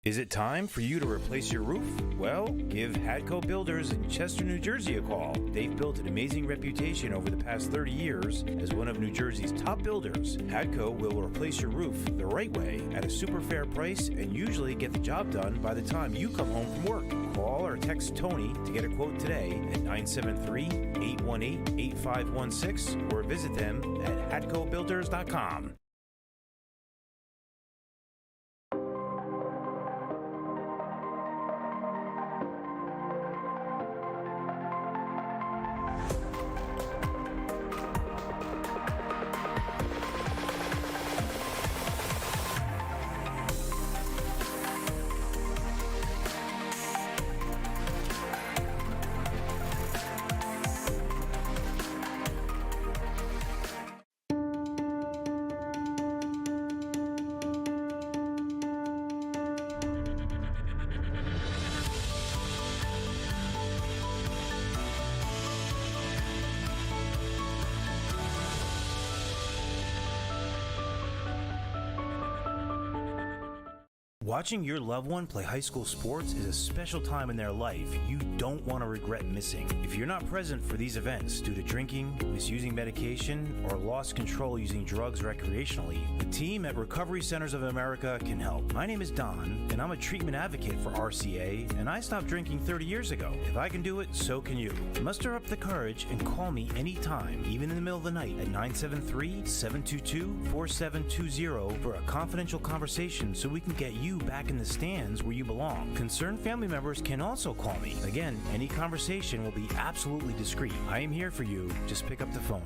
Is it time for you to replace your roof? Well, give Hadco Builders in Chester, New Jersey a call. They've built an amazing reputation over the past 30 years as one of New Jersey's top builders. Hadco will replace your roof the right way at a super fair price and usually get the job done by the time you come home from work. Call or text Tony to get a quote today at 973-818-8516 or visit them at hadcobuilders.com. Watching your loved one play high school sports is a special time in their life you don't want to regret missing. If you're not present for these events due to drinking, misusing medication, or lost control using drugs recreationally, the team at Recovery Centers of America can help. My name is Don, and I'm a treatment advocate for RCA, and I stopped drinking 30 years ago. If I can do it, so can you. Muster up the courage and call me anytime, even in the middle of the night, at 973-722-4720 for a confidential conversation so we can get you back in the stands where you belong. Concerned family members can also call me. Again, any conversation will be absolutely discreet. I am here for you. Just pick up the phone.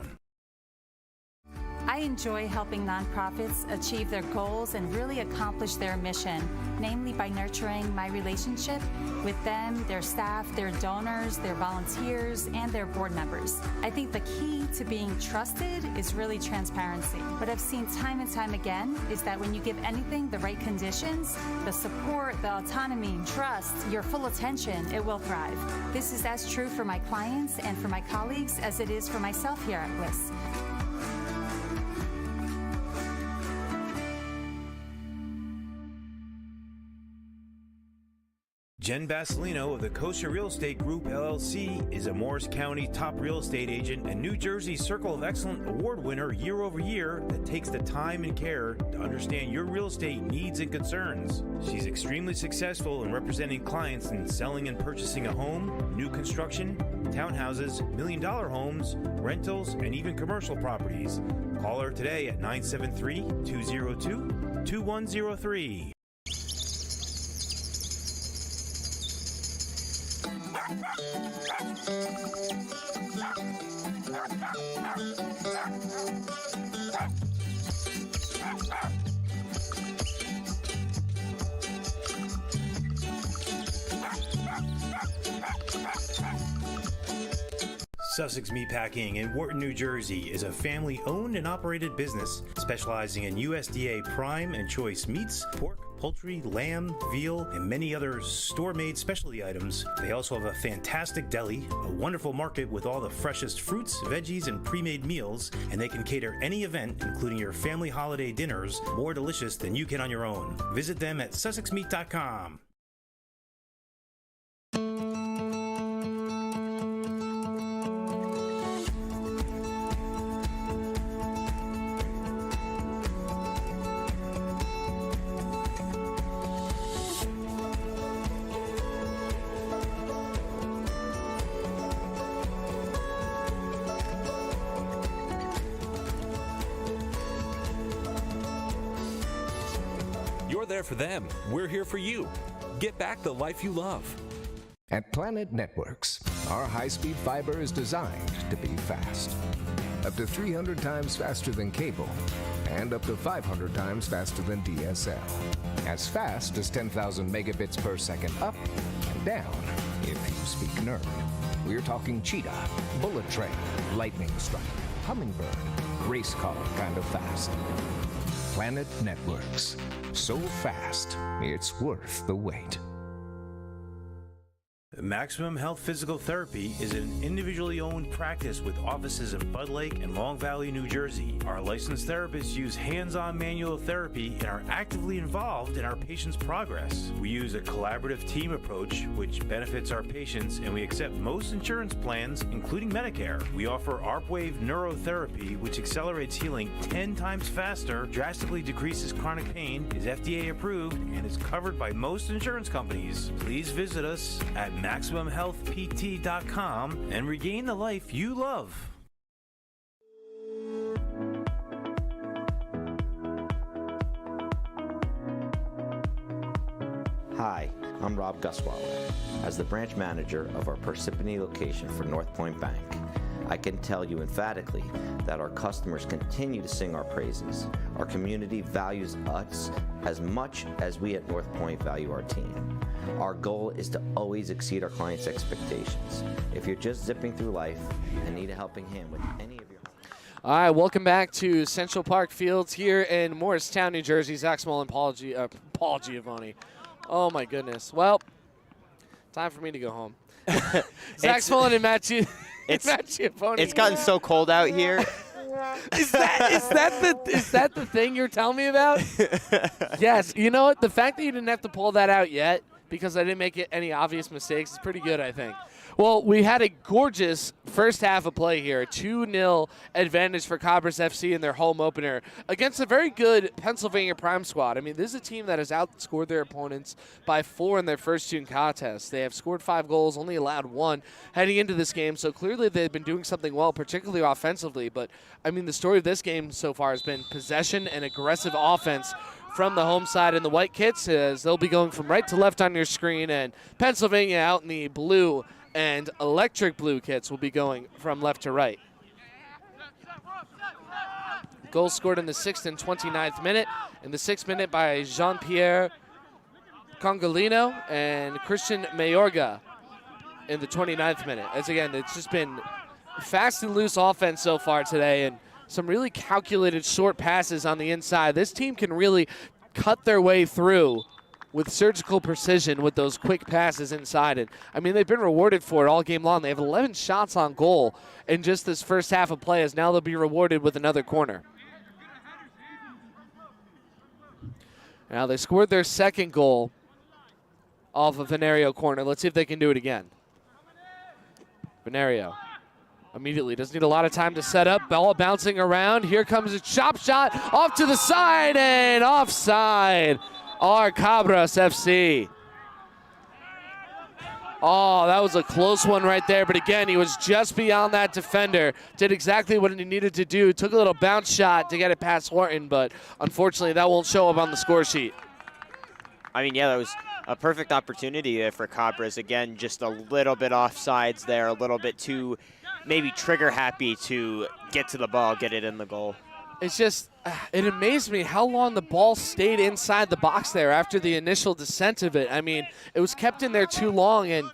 I enjoy helping nonprofits achieve their goals and really accomplish their mission, namely by nurturing my relationship with them, their staff, their donors, their volunteers, and their board members. I think the key to being trusted is really transparency. What I've seen time and time again is that when you give anything the right conditions, the support, the autonomy, trust, your full attention, it will thrive. This is as true for my clients and for my colleagues as it is for myself here at WIS. Jen Basilino of the Kosher Real Estate Group, LLC, is a Morris County top real estate agent and New Jersey Circle of Excellence Award winner year over year that takes the time and care to understand your real estate needs and concerns. She's extremely successful in representing clients in selling and purchasing a home, new construction, townhouses, million-dollar homes, rentals, and even commercial properties. Call her today at 973-202-2103. Sussex Meatpacking in Wharton, New Jersey is a family-owned and operated business specializing in USDA prime and choice meats, pork, poultry, lamb, veal, and many other store-made specialty items. They also have a fantastic deli, a wonderful market with all the freshest fruits, veggies, and pre-made meals, and they can cater any event, including your family holiday dinners, more delicious than you can on your own. Visit them at sussexmeat.com. There for them. We're here for you. Get back the life you love. At Planet Networks, our high-speed fiber is designed to be fast. Up to 300 times faster than cable, and up to 500 times faster than DSL. As fast as 10,000 megabits per second up and down, if you speak nerd. We're talking cheetah, bullet train, lightning strike, hummingbird, race car kind of fast. Planet Networks. So fast, it's worth the wait. Maximum Health Physical Therapy is an individually owned practice with offices in Bud Lake and Long Valley, New Jersey. Our licensed therapists use hands-on manual therapy and are actively involved in our patients' progress. We use a collaborative team approach, which benefits our patients, and we accept most insurance plans, including Medicare. We offer ARPWave neurotherapy, which accelerates healing 10 times faster, drastically decreases chronic pain, is FDA approved, and is covered by most insurance companies. Please visit us at MaximumHealthPT.com and regain the life you love. Hi, I'm Rob Gusweiler. As the branch manager of our Parsippany location for North Point Bank, I can tell you emphatically that our customers continue to sing our praises. Our community values us as much as we at North Point value our team. Our goal is to always exceed our clients' expectations. If you're just zipping through life and need a helping hand with any of your... All right, welcome back to Central Park Fields here in Morristown, New Jersey. Zach Small and Paul Giovanni. Oh, my goodness. Well, time for me to go home. Zach Smolin and Matt Giovanni. It's gotten so cold out here. Is that the thing you're telling me about? Yes. You know what? The fact that you didn't have to pull that out yet because I didn't make any obvious mistakes is pretty good, I think. Well, we had a gorgeous first half of play here, a 2-0 advantage for Cabras FC in their home opener against a very good Pennsylvania Prime squad. I mean, this is a team that has outscored their opponents by 4 in their first 2 contests. They have scored 5 goals, only allowed 1 heading into this game, so clearly they've been doing something well, particularly offensively. But, I mean, the story of this game so far has been possession and aggressive offense from the home side in the white kits, as they'll be going from right to left on your screen, and Pennsylvania out in the blue and electric blue kits will be going from left to right. Goal scored in the 6th and 29th minute. In the 6th minute by Jean-Pierre Congolino and Christian Mayorga in the 29th minute. As again, it's just been fast and loose offense so far today, and some really calculated short passes on the inside. This team can really cut their way through with surgical precision with those quick passes inside. And I mean, they've been rewarded for it all game long. They have 11 shots on goal in just this first half of play, as now they'll be rewarded with another corner. Now they scored their second goal off of Venario corner. Let's see if they can do it again. Venario immediately doesn't need a lot of time to set up. Ball bouncing around. Here comes a chop shot off to the side and offside. Our Cabras FC. Oh, that was a close one right there. But again, he was just beyond that defender. Did exactly what he needed to do. Took a little bounce shot to get it past Horton, but unfortunately that won't show up on the score sheet. I mean, yeah, that was a perfect opportunity for Cabras. Again, just a little bit offsides there, a little bit too maybe trigger happy to get to the ball, get it in the goal. It's just, it amazed me how long the ball stayed inside the box there after the initial descent of it. I mean, it was kept in there too long, and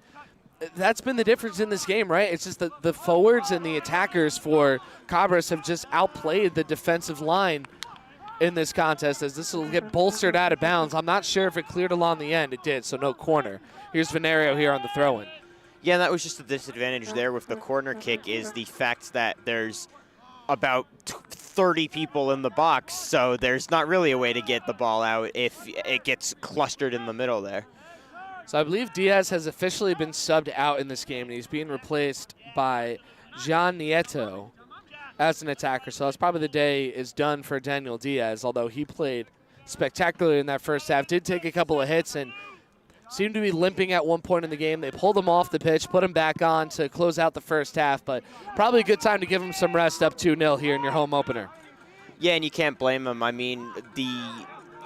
that's been the difference in this game, right? It's just the forwards and the attackers for Cabras have just outplayed the defensive line in this contest, as this will get bolstered out of bounds. I'm not sure if it cleared along the end. It did, so no corner. Here's Venario here on the throw-in. Yeah, that was just a disadvantage there with the corner kick, is the fact that there's about 30 people in the box, so there's not really a way to get the ball out if it gets clustered in the middle there. So I believe Diaz has officially been subbed out in this game, and he's being replaced by Jean Nieto as an attacker. So that's probably the day is done for Daniel Diaz, although he played spectacularly in that first half. Did take a couple of hits and seemed to be limping at one point in the game. They pulled him off the pitch, put him back on to close out the first half, but probably a good time to give him some rest up 2-0 here in your home opener. Yeah, and you can't blame him. I mean, the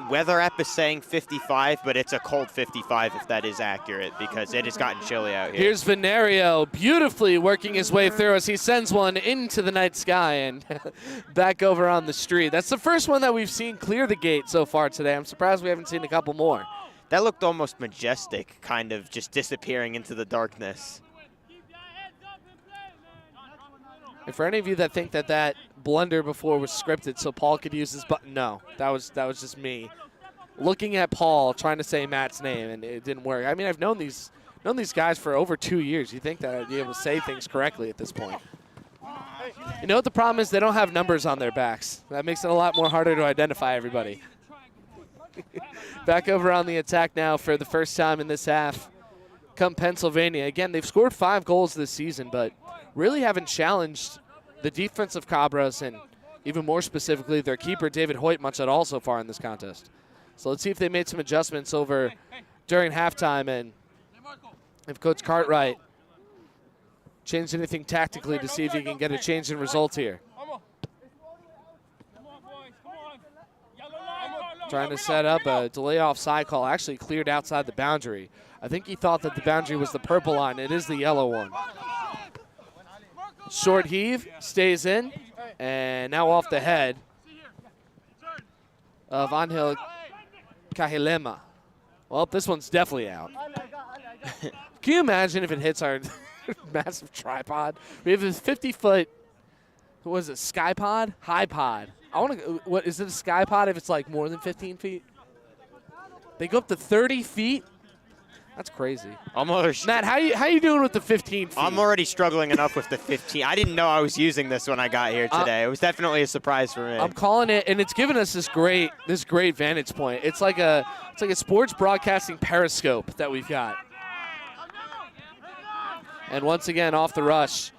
weather app is saying 55, but it's a cold 55 if that is accurate, because it has gotten chilly out here. Here's Venario beautifully working his way through as he sends one into the night sky and back over on the street. That's the first one that we've seen clear the gate so far today. I'm surprised we haven't seen a couple more. That looked almost majestic, kind of just disappearing into the darkness. And for any of you that think that that blunder before was scripted so Paul could use his button, no, that was just me looking at Paul trying to say Matt's name, and it didn't work. I mean, I've known these guys for over 2 years. You think that I'd be able to say things correctly at this point. You know what the problem is? They don't have numbers on their backs. That makes it a lot more harder to identify everybody. Back over on the attack now for the first time in this half come Pennsylvania. Again, they've scored 5 goals this season, but really haven't challenged the defense of Cabras and even more specifically their keeper, David Hoyt, much at all so far in this contest. So let's see if they made some adjustments over during halftime and if Coach Cartwright changed anything tactically to see if he can get a change in results here. Trying to set up a delay offside call, actually cleared outside the boundary. I think he thought that the boundary was the purple line. It is the yellow one. Short heave, stays in, and now off the head of Angel Cahilema. Well, this one's definitely out. Can you imagine if it hits our massive tripod? We have this 50-foot, what is it, sky pod? High pod. I want to. What is it? A sky pod if it's like more than 15 feet? They go up to 30 feet. That's crazy. Matt, how you doing with the 15 feet? I'm already struggling enough with the 15. I didn't know I was using this when I got here today. It was definitely a surprise for me. I'm calling it, and it's given us this great vantage point. It's like a sports broadcasting periscope that we've got. And once again, off the rush.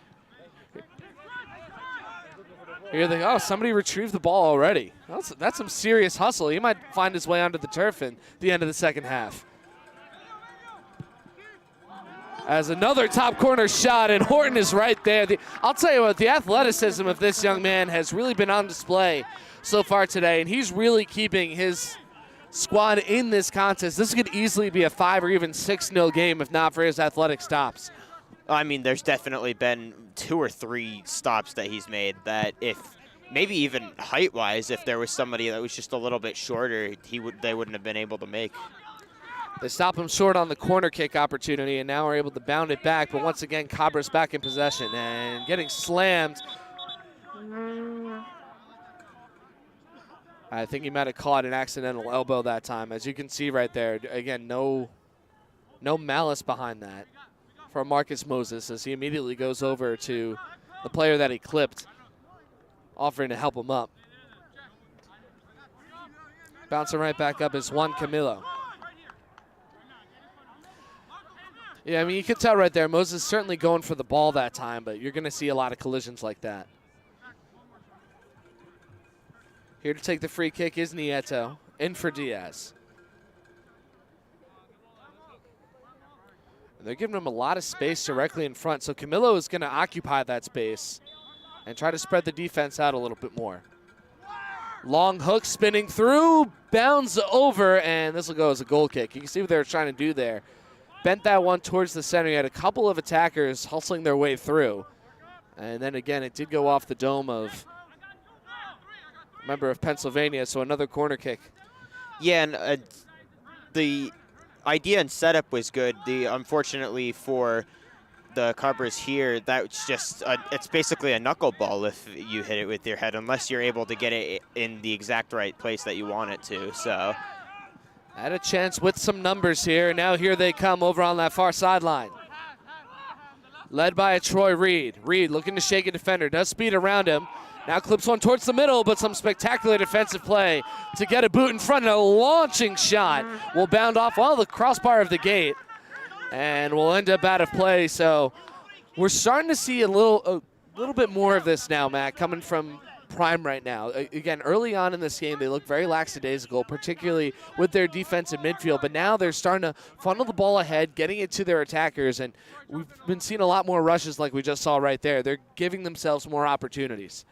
Here they go. Oh, somebody retrieved the ball already. That's some serious hustle. He might find his way onto the turf in the end of the second half. As another top corner shot, and Horton is right there. I'll tell you what, the athleticism of this young man has really been on display so far today, and he's really keeping his squad in this contest. This could easily be a 5 or even 6-0 game if not for his athletic stops. I mean, there's definitely been 2 or 3 stops that he's made that if maybe even height-wise, if there was somebody that was just a little bit shorter, they wouldn't have been able to make. They stop him short on the corner kick opportunity and now are able to bound it back. But once again, Cabras back in possession and getting slammed. I think he might have caught an accidental elbow that time. As you can see right there, again, no malice behind that for Marcus Moses as he immediately goes over to the player that he clipped, offering to help him up. Bouncing right back up is Juan Camilo. Yeah, I mean, you can tell right there, Moses certainly going for the ball that time, but you're going to see a lot of collisions like that. Here to take the free kick is Nieto, in for Diaz. And they're giving him a lot of space directly in front, so Camilo is going to occupy that space and try to spread the defense out a little bit more. Long hook spinning through, bounds over, and this will go as a goal kick. You can see what they were trying to do there. Bent that one towards the center. You had a couple of attackers hustling their way through. And then again, it did go off the dome of a member of Pennsylvania, so another corner kick. Yeah, and the idea and setup was good. Unfortunately for the Cabras here, that's just it's basically a knuckleball if you hit it with your head, unless you're able to get it in the exact right place that you want it to. So had a chance with some numbers here. Now here they come over on that far sideline. Led by a Troy Reed. Reed looking to shake a defender. Does speed around him. Now clips one towards the middle, but some spectacular defensive play to get a boot in front. And a launching shot will bound off the crossbar of the gate and will end up out of play. So we're starting to see a little bit more of this now, Matt, coming from Prime right now. Again, early on in this game, they look very lackadaisical, particularly with their defensive midfield. But now they're starting to funnel the ball ahead, getting it to their attackers, and we've been seeing a lot more rushes like we just saw right there. They're giving themselves more opportunities.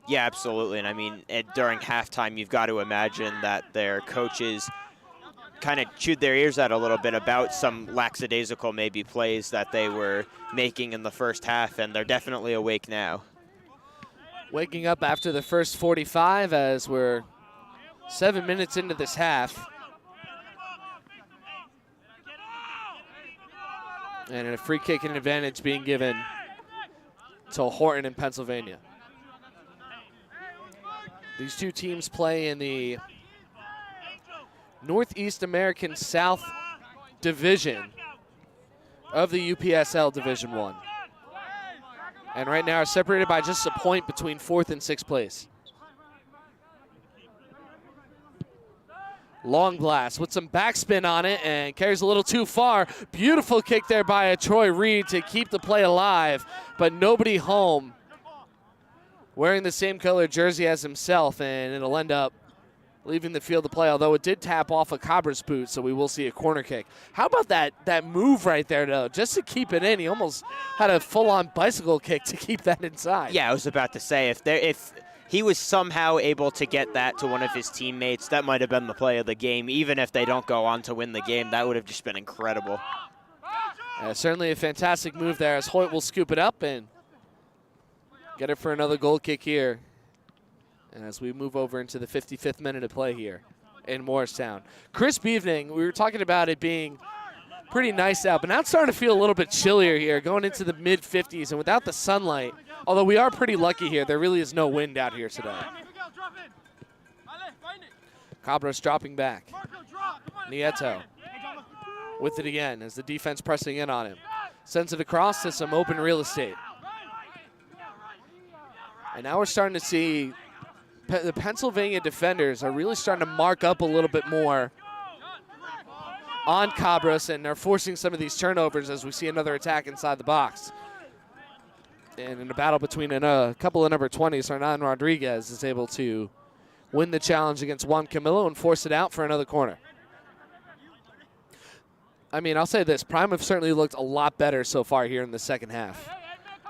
Yeah, absolutely. And I mean, during halftime, you've got to imagine that their coaches kind of chewed their ears out a little bit about some lackadaisical maybe plays that they were making in the first half, and they're definitely awake now. Waking up after the first 45 as we're 7 minutes into this half. And a free kick and advantage being given to Horton in Pennsylvania. These two teams play in the Northeast American South Division of the UPSL Division I. And right now are separated by just a point between 4th and 6th place. Long blast with some backspin on it and carries a little too far. Beautiful kick there by a Troy Reed to keep the play alive, but nobody home. Wearing the same color jersey as himself, and it'll end up leaving the field to play, although it did tap off a Cabras boot, so we will see a corner kick. How about that move right there, though, just to keep it in? He almost had a full-on bicycle kick to keep that inside. Yeah, I was about to say, if he was somehow able to get that to one of his teammates, that might have been the play of the game. Even if they don't go on to win the game, that would have just been incredible. Certainly a fantastic move there as Hoyt will scoop it up and get it for another goal kick here. And as we move over into the 55th minute of play here in Morristown. Crisp evening. We were talking about it being pretty nice out, but now it's starting to feel a little bit chillier here, going into the mid-50s. And without the sunlight, although we are pretty lucky here, there really is no wind out here today. Cabras dropping back. Nieto. with it again as the defense pressing in on him. Sends it across to some open real estate. And now we're starting to see the Pennsylvania defenders are really starting to mark up a little bit more on Cabras and are forcing some of these turnovers as we see another attack inside the box. And in a battle between a couple of number 20s, Hernan Rodriguez is able to win the challenge against Juan Camilo and force it out for another corner. I mean, I'll say this. Prime have certainly looked a lot better so far here in the second half,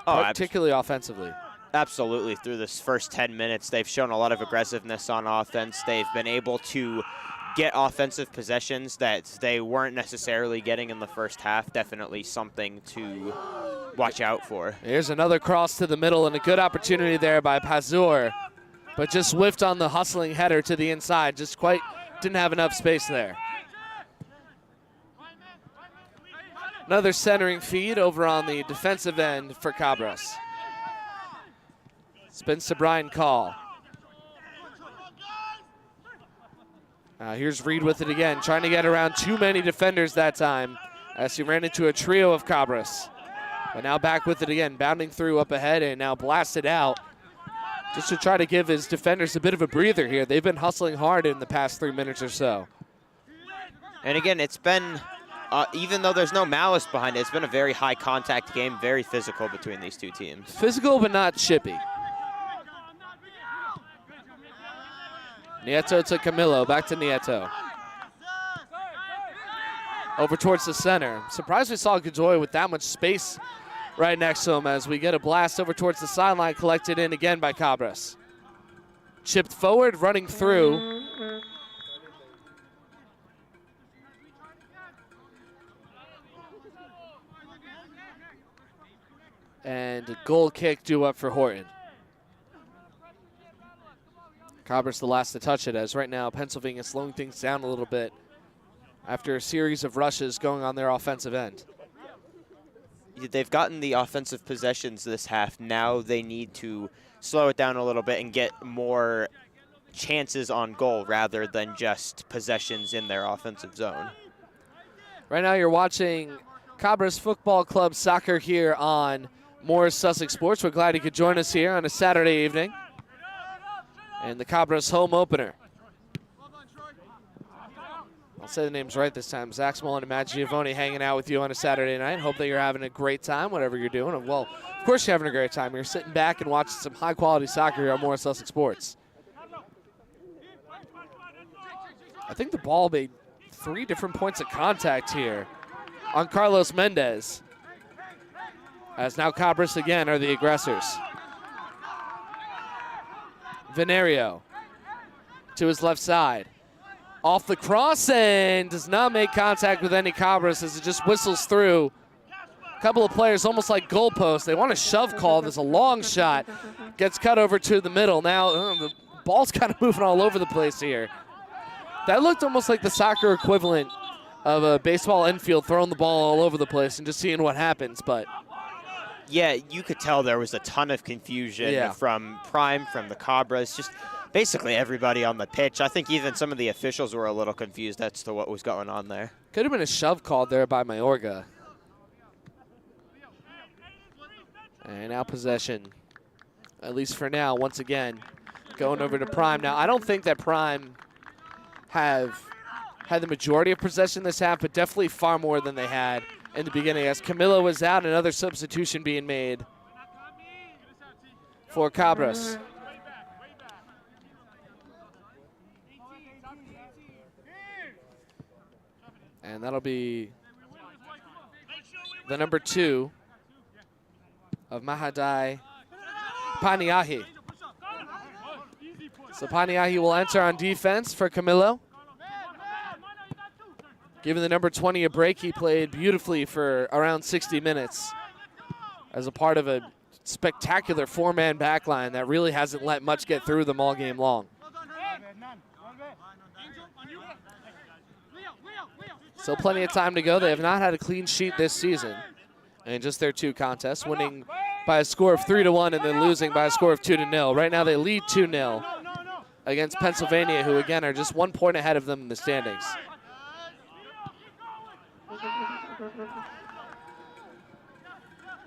particularly offensively. Absolutely. Through this first 10 minutes, they've shown a lot of aggressiveness on offense. They've been able to get offensive possessions that they weren't necessarily getting in the first half. Definitely something to watch out for. Here's another cross to the middle and a good opportunity there by Pazur, but just whiffed on the hustling header to the inside. Just quite didn't have enough space there. Another centering feed over on the defensive end for Cabras. Spins to Brian Call. Here's Reed with it again, trying to get around too many defenders that time as he ran into a trio of Cabras. But now back with it again, bounding through up ahead and now blasted out just to try to give his defenders a bit of a breather here. They've been hustling hard in the past 3 minutes or so. And again, it's been, even though there's no malice behind it, it's been a very high contact game, very physical between these two teams. Physical but not chippy. Nieto to Camilo, back to Nieto. Over towards the center. Surprised we saw Godoy with that much space right next to him as we get a blast over towards the sideline, collected in again by Cabras. Chipped forward, running through. And a goal kick due up for Horton. Cabras the last to touch it, as right now Pennsylvania slowing things down a little bit after a series of rushes going on their offensive end. They've gotten the offensive possessions this half. Now they need to slow it down a little bit and get more chances on goal rather than just possessions in their offensive zone. Right now you're watching Cabras Football Club soccer here on Morris Sussex Sports. We're glad you could join us here on a Saturday evening. And the Cabras home opener. I'll say the names right this time. Zach Small and Matt Giovanni hanging out with you on a Saturday night. Hope that you're having a great time, whatever you're doing. And well, of course you're having a great time. You're sitting back and watching some high-quality soccer here on Morris Sussex Sports. I think the ball made 3 different points of contact here on Carlos Mendez. As now Cabras again are the aggressors. Venerio to his left side. Off the cross and does not make contact with any Cabras as it just whistles through. A couple of players almost like goalposts. They want a shove call. There's a long shot. Gets cut over to the middle. Now the ball's kind of moving all over the place here. That looked almost like the soccer equivalent of a baseball infield throwing the ball all over the place and just seeing what happens, but yeah, you could tell there was a ton of confusion from Prime, from the Cabras, just basically everybody on the pitch. I think even some of the officials were a little confused as to what was going on there. Could have been a shove called there by Mayorga. And now possession, at least for now, once again, going over to Prime. Now, I don't think that Prime have had the majority of possession this half, but definitely far more than they had in the beginning. As Camilo was out, another substitution being made for Cabras. And that'll be the number 2 of Mahadai Paniahi. So Paniahi will enter on defense for Camilo. Giving the number 20 a break, he played beautifully for around 60 minutes as a part of a spectacular 4-man backline that really hasn't let much get through them all game long. Still plenty of time to go. They have not had a clean sheet this season in just their 2 contests, winning by a score of 3-1 and then losing by a score of 2-0. Right now they lead 2-0 against Pennsylvania, who again are just 1 point ahead of them in the standings.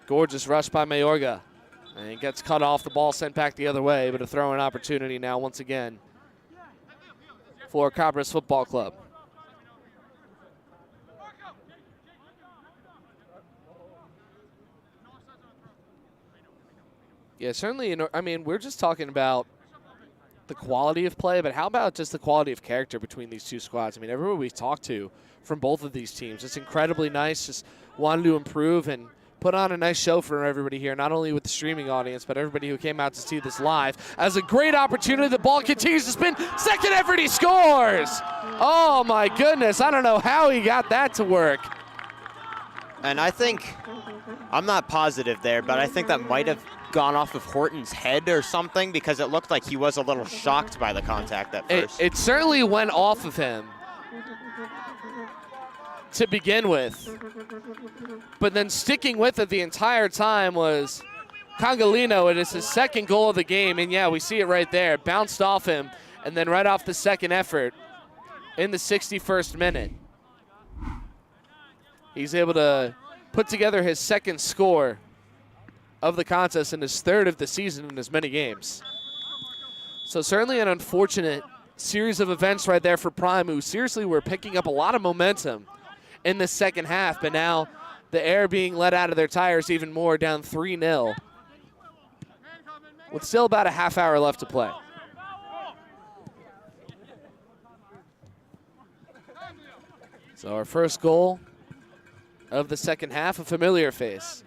Gorgeous rush by Mayorga. And he gets cut off, the ball sent back the other way, but a throw-in opportunity now once again for Cabras Football Club. Yeah, certainly, I mean, we're just talking about the quality of play, but how about just the quality of character between these two squads? I mean, everyone we've talked to from both of these teams, it's incredibly nice, just wanted to improve and put on a nice show for everybody here, not only with the streaming audience, but everybody who came out to see this live. As a great opportunity, the ball continues to spin. Second effort, he scores! Oh, my goodness. I don't know how he got that to work. And I think, I'm not positive there, but I think that might have gone off of Horton's head or something, because it looked like he was a little shocked by the contact at first. It certainly went off of him to begin with. But then sticking with it the entire time was Congolino. It is his second goal of the game, and yeah, we see it right there. Bounced off him, and then right off the second effort in the 61st minute, he's able to put together his second score of the contest and his third of the season in as many games. So certainly an unfortunate series of events right there for Prime, who seriously were picking up a lot of momentum in the second half, but now the air being let out of their tires even more, down 3-0 with still about a half hour left to play. So our first goal of the second half, a familiar face.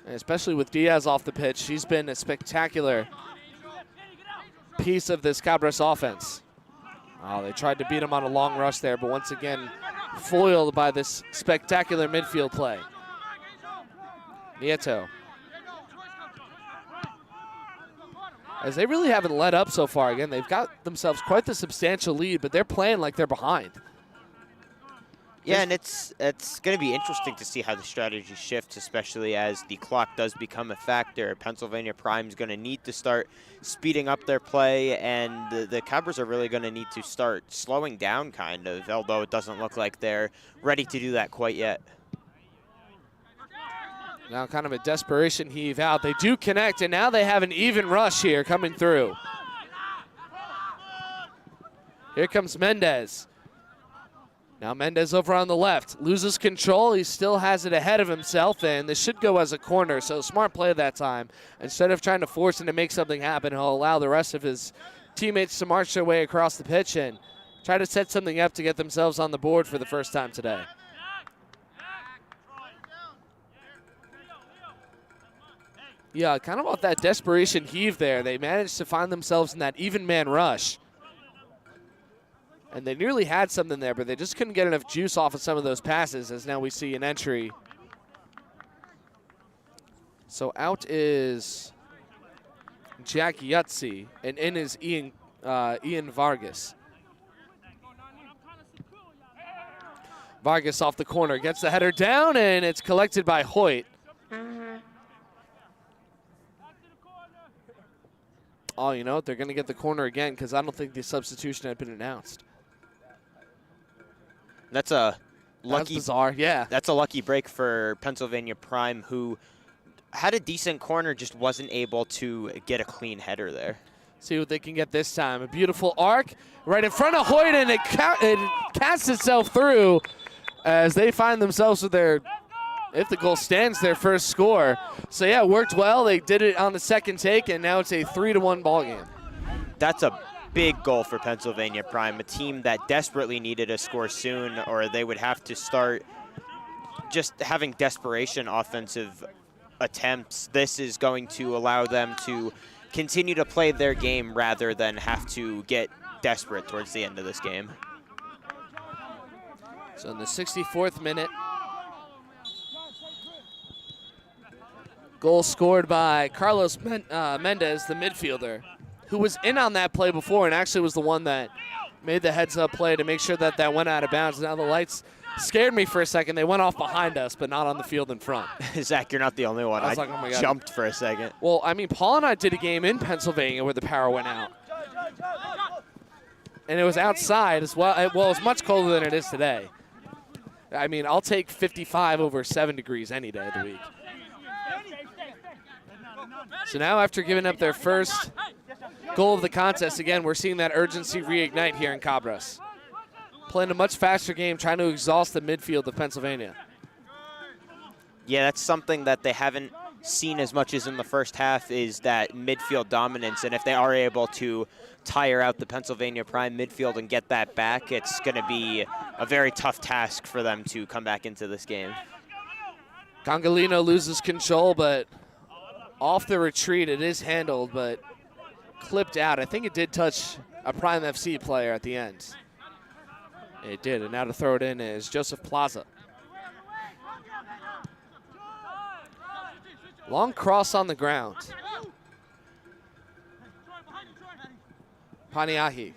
And especially with Diaz off the pitch, she's been a spectacular piece of this Cabras offense. Oh, they tried to beat him on a long rush there, but once again, foiled by this spectacular midfield play. Nieto. As they really haven't let up so far. Again, they've got themselves quite the substantial lead, but they're playing like they're behind. Yeah, and it's going to be interesting to see how the strategy shifts, especially as the clock does become a factor. Pennsylvania Prime is going to need to start speeding up their play, and the Cabras are really going to need to start slowing down, kind of, although it doesn't look like they're ready to do that quite yet. Now kind of a desperation heave out. They do connect, and now they have an even rush here coming through. Here comes Mendez. Now Mendez over on the left, loses control. He still has it ahead of himself, and this should go as a corner, so smart play that time. Instead of trying to force him to make something happen, he'll allow the rest of his teammates to march their way across the pitch and try to set something up to get themselves on the board for the first time today. Yeah, kind of off that desperation heave there. They managed to find themselves in that even man rush. And they nearly had something there, but they just couldn't get enough juice off of some of those passes, as now we see an entry. So out is Jack Yutzi, and in is Ian Vargas. Vargas off the corner, gets the header down, and it's collected by Hoyt. Oh, you know what? They're going to get the corner again because I don't think the substitution had been announced. That's a lucky, that's bizarre, yeah. That's a lucky break for Pennsylvania Prime, who had a decent corner, just wasn't able to get a clean header there. See what they can get this time. A beautiful arc right in front of Hoyt, and it casts itself through as they find themselves with their, if the goal stands, their first score. So yeah, it worked well. They did it on the second take, and now it's a 3-1 ball game. That's a big goal for Pennsylvania Prime, a team that desperately needed a score soon, or they would have to start just having desperation offensive attempts. This is going to allow them to continue to play their game rather than have to get desperate towards the end of this game. So in the 64th minute, goal scored by Carlos Mendez, the midfielder, who was in on that play before and actually was the one that made the heads-up play to make sure that that went out of bounds. Now the lights scared me for a second. They went off behind us, but not on the field in front. Zach, you're not the only one. I was like, oh my God. Jumped for a second. Well, I mean, Paul and I did a game in Pennsylvania where the power went out. And it was outside as well. Well, it was much colder than it is today. I mean, I'll take 55 over 7 degrees any day of the week. So now after giving up their first goal of the contest, again, we're seeing that urgency reignite here in Cabras. Playing a much faster game, trying to exhaust the midfield of Pennsylvania. Yeah, that's something that they haven't seen as much as in the first half, is that midfield dominance. And if they are able to tire out the Pennsylvania Prime midfield and get that back, it's going to be a very tough task for them to come back into this game. Congolino loses control, but off the retreat, it is handled, but clipped out. I think it did touch a Prime FC player at the end. It did, and now to throw it in is Joseph Plaza. Long cross on the ground. Paniahi.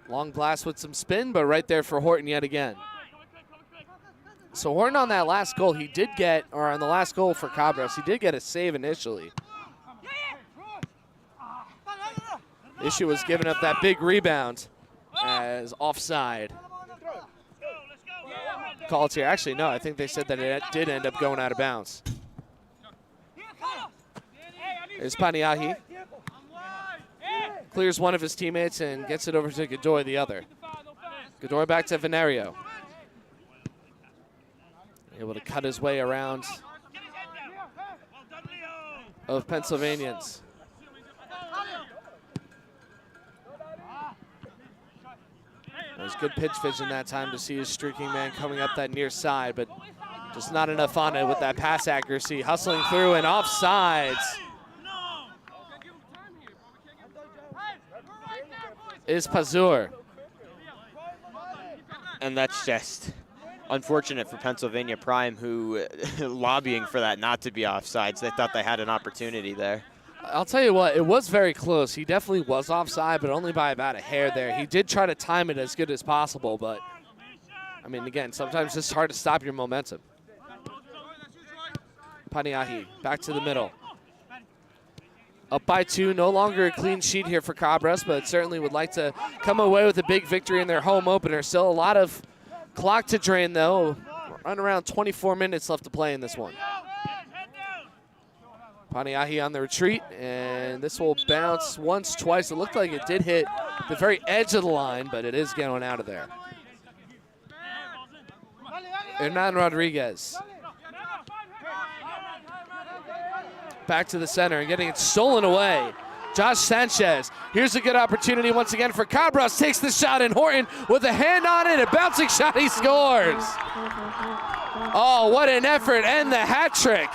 Long blast with some spin, but right there for Horton yet again. So Horton on that last goal, he did get, or on the last goal for Cabras, he did get a save initially. Issue was giving up that big rebound as offside. Called here. Actually, no, I think they said that it did end up going out of bounds. There's Paniahi. Clears one of his teammates and gets it over to Godoy, the other. Godoy back to Venerio. Able to cut his way around of Pennsylvanians. It was good pitch vision that time to see his streaking man coming up that near side, but just not enough on it with that pass accuracy. Hustling through and offsides. Is Pazur. And that's just unfortunate for Pennsylvania Prime, who lobbying for that not to be offsides. They thought they had an opportunity there. I'll tell you what, it was very close. He definitely was offside, but only by about a hair there. He did try to time it as good as possible, but, I mean, again, sometimes it's hard to stop your momentum. Paniahi back to the middle. Up by 2, no longer a clean sheet here for Cabras, but certainly would like to come away with a big victory in their home opener. Still a lot of clock to drain, though. Right around 24 minutes left to play in this one. Paniahi on the retreat, and this will bounce once, twice. It looked like it did hit the very edge of the line, but it is going out of there. Hernan Rodriguez. Back to the center and getting it stolen away. Josh Sanchez. Here's a good opportunity once again for Cabras. Takes the shot, and Horton with a hand on it. A bouncing shot, he scores. Oh, what an effort, and the hat trick.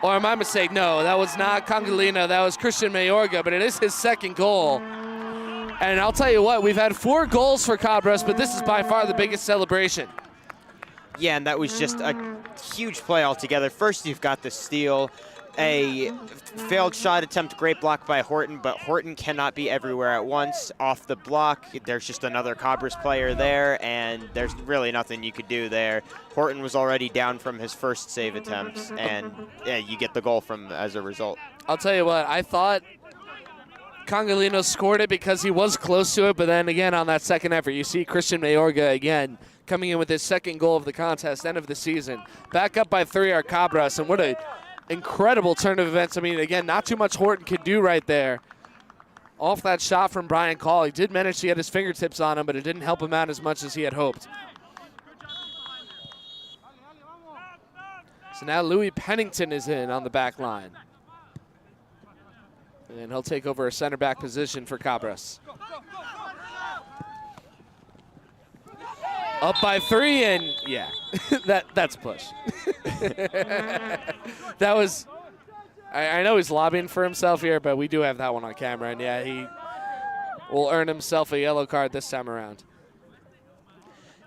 Or my mistake, no, that was not Congolino, that was Christian Mayorga, but it is his second goal. And I'll tell you what, we've had 4 goals for Cabras, but this is by far the biggest celebration. Yeah, and that was just a huge play altogether. First, you've got the steal, a failed shot attempt, great block by Horton, but Horton cannot be everywhere at once. Off the block, there's just another Cabras player there, and there's really nothing you could do there. Horton was already down from his first save attempt, and yeah, you get the goal from as a result. I'll tell you what, I thought Congolino scored it because he was close to it, but then again on that second effort, you see Christian Mayorga again coming in with his second goal of the contest, end of the season. Back up by 3 are Cabras, and what a incredible turn of events. I mean, again, not too much Horton could do right there. Off that shot from Brian Call, he did manage to get his fingertips on him, but it didn't help him out as much as he had hoped. So now Louis Pennington is in on the back line. And he'll take over a center back position for Cabras. Up by 3, and yeah, that's a push. That was, I know he's lobbying for himself here, but we do have that one on camera, and yeah, he will earn himself a yellow card this time around.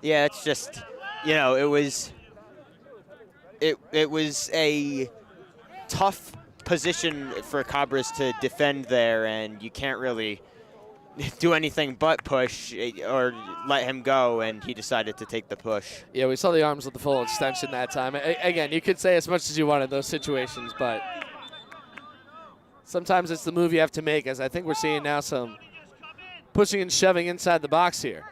Yeah, it's just, you know, it was a tough position for Cabras to defend there, and you can't really do anything but push or let him go, and he decided to take the push. Yeah, we saw the arms with the full extension that time. Again, you could say as much as you want in those situations, but sometimes it's the move you have to make, as I think we're seeing now some pushing and shoving inside the box here.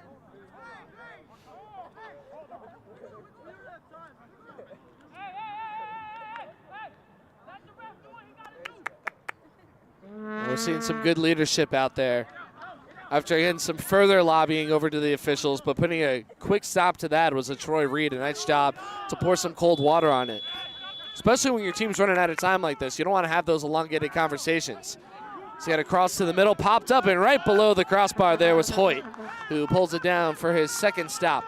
We're seeing some good leadership out there. After getting some further lobbying over to the officials, but putting a quick stop to that was a Troy Reed. A nice job to pour some cold water on it. Especially when your team's running out of time like this. You don't want to have those elongated conversations. So he had a cross to the middle, popped up, and right below the crossbar there was Hoyt, who pulls it down for his second stop.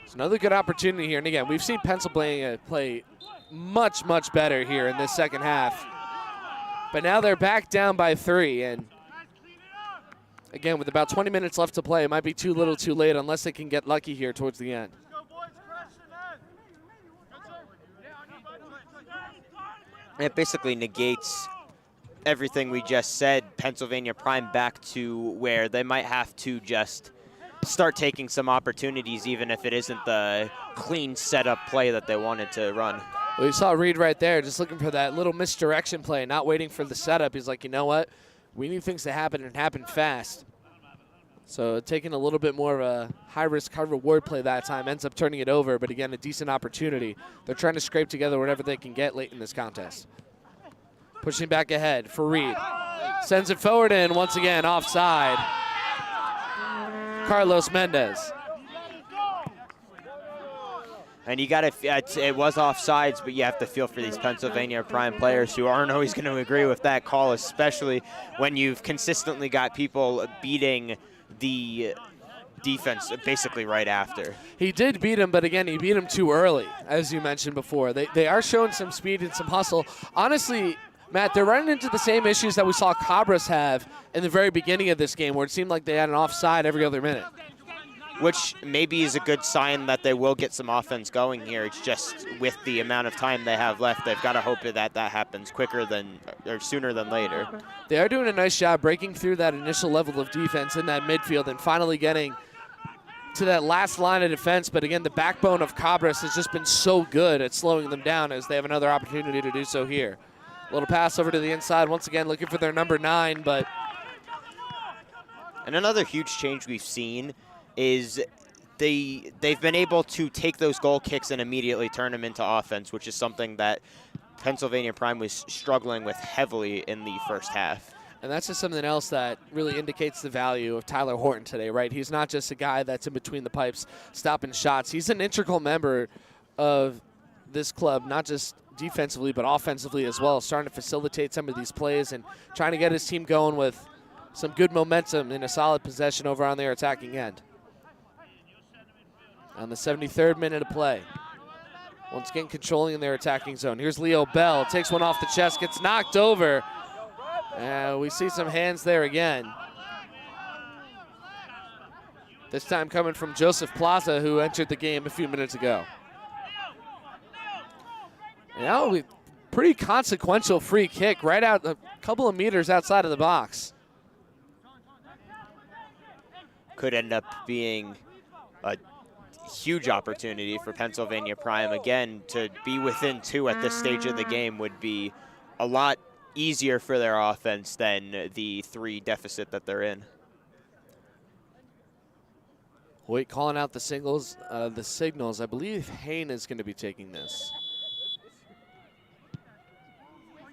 It's another good opportunity here. And again, we've seen Pennsylvania play much, much better here in this second half. But now they're back down by 3. And again, with about 20 minutes left to play, it might be too little too late unless they can get lucky here towards the end. It basically negates everything we just said. Pennsylvania Prime back to where they might have to just start taking some opportunities, even if it isn't the clean setup play that they wanted to run. Well, you saw Reed right there just looking for that little misdirection play, not waiting for the setup. He's like, you know what? We need things to happen and happen fast. So taking a little bit more of a high-risk, high-reward play that time, ends up turning it over. But again, a decent opportunity. They're trying to scrape together whatever they can get late in this contest. Pushing back ahead for Reed. Sends it forward and once again offside. Carlos Mendez. And you got to, it was offsides, but you have to feel for these Pennsylvania Prime players who aren't always going to agree with that call, especially when you've consistently got people beating the defense basically right after. He did beat him, but again, he beat him too early, as you mentioned before. They are showing some speed and some hustle. Honestly, Matt, they're running into the same issues that we saw Cabras have in the very beginning of this game, where it seemed like they had an offside every other minute. Which maybe is a good sign that they will get some offense going here. It's just with the amount of time they have left, they've got to hope that that happens sooner than later. They are doing a nice job breaking through that initial level of defense in that midfield and finally getting to that last line of defense. But again, the backbone of Cabras has just been so good at slowing them down as they have another opportunity to do so here. A little pass over to the inside, once again looking for their number 9, but... And another huge change we've seen is they've been able to take those goal kicks and immediately turn them into offense, which is something that Pennsylvania Prime was struggling with heavily in the first half. And that's just something else that really indicates the value of Tyler Horton today, right? He's not just a guy that's in between the pipes stopping shots. He's an integral member of this club, not just defensively but offensively as well, starting to facilitate some of these plays and trying to get his team going with some good momentum in a solid possession over on their attacking end. On the 73rd minute of play. Once again controlling in their attacking zone. Here's Leo Bell, takes one off the chest, gets knocked over. We see some hands there again. This time coming from Joseph Plaza, who entered the game a few minutes ago. Now, pretty consequential free kick right out a couple of meters outside of the box. Could end up being a huge opportunity for Pennsylvania Prime. Again, to be within 2 at this stage of the game would be a lot easier for their offense than the 3 deficit that they're in. Hoyt calling out the signals. I believe Hain is going to be taking this.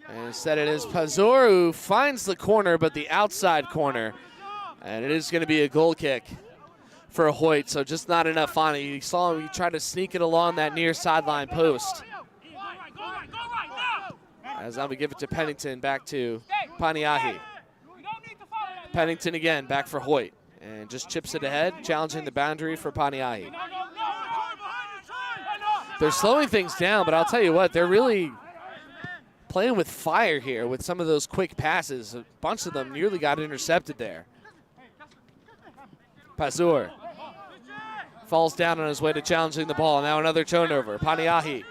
And instead it is Pazur who finds the corner, but the outside corner. And it is going to be a goal kick for Hoyt, so just not enough on it. You saw him, he tried to sneak it along that near sideline post. As I'm going to give it to Pennington, back to Paniahi. Pennington again, back for Hoyt. And just chips it ahead, challenging the boundary for Paniahi. They're slowing things down, but I'll tell you what, they're really playing with fire here with some of those quick passes. A bunch of them nearly got intercepted there. Pazur falls down on his way to challenging the ball. Now another turnover. Paniahi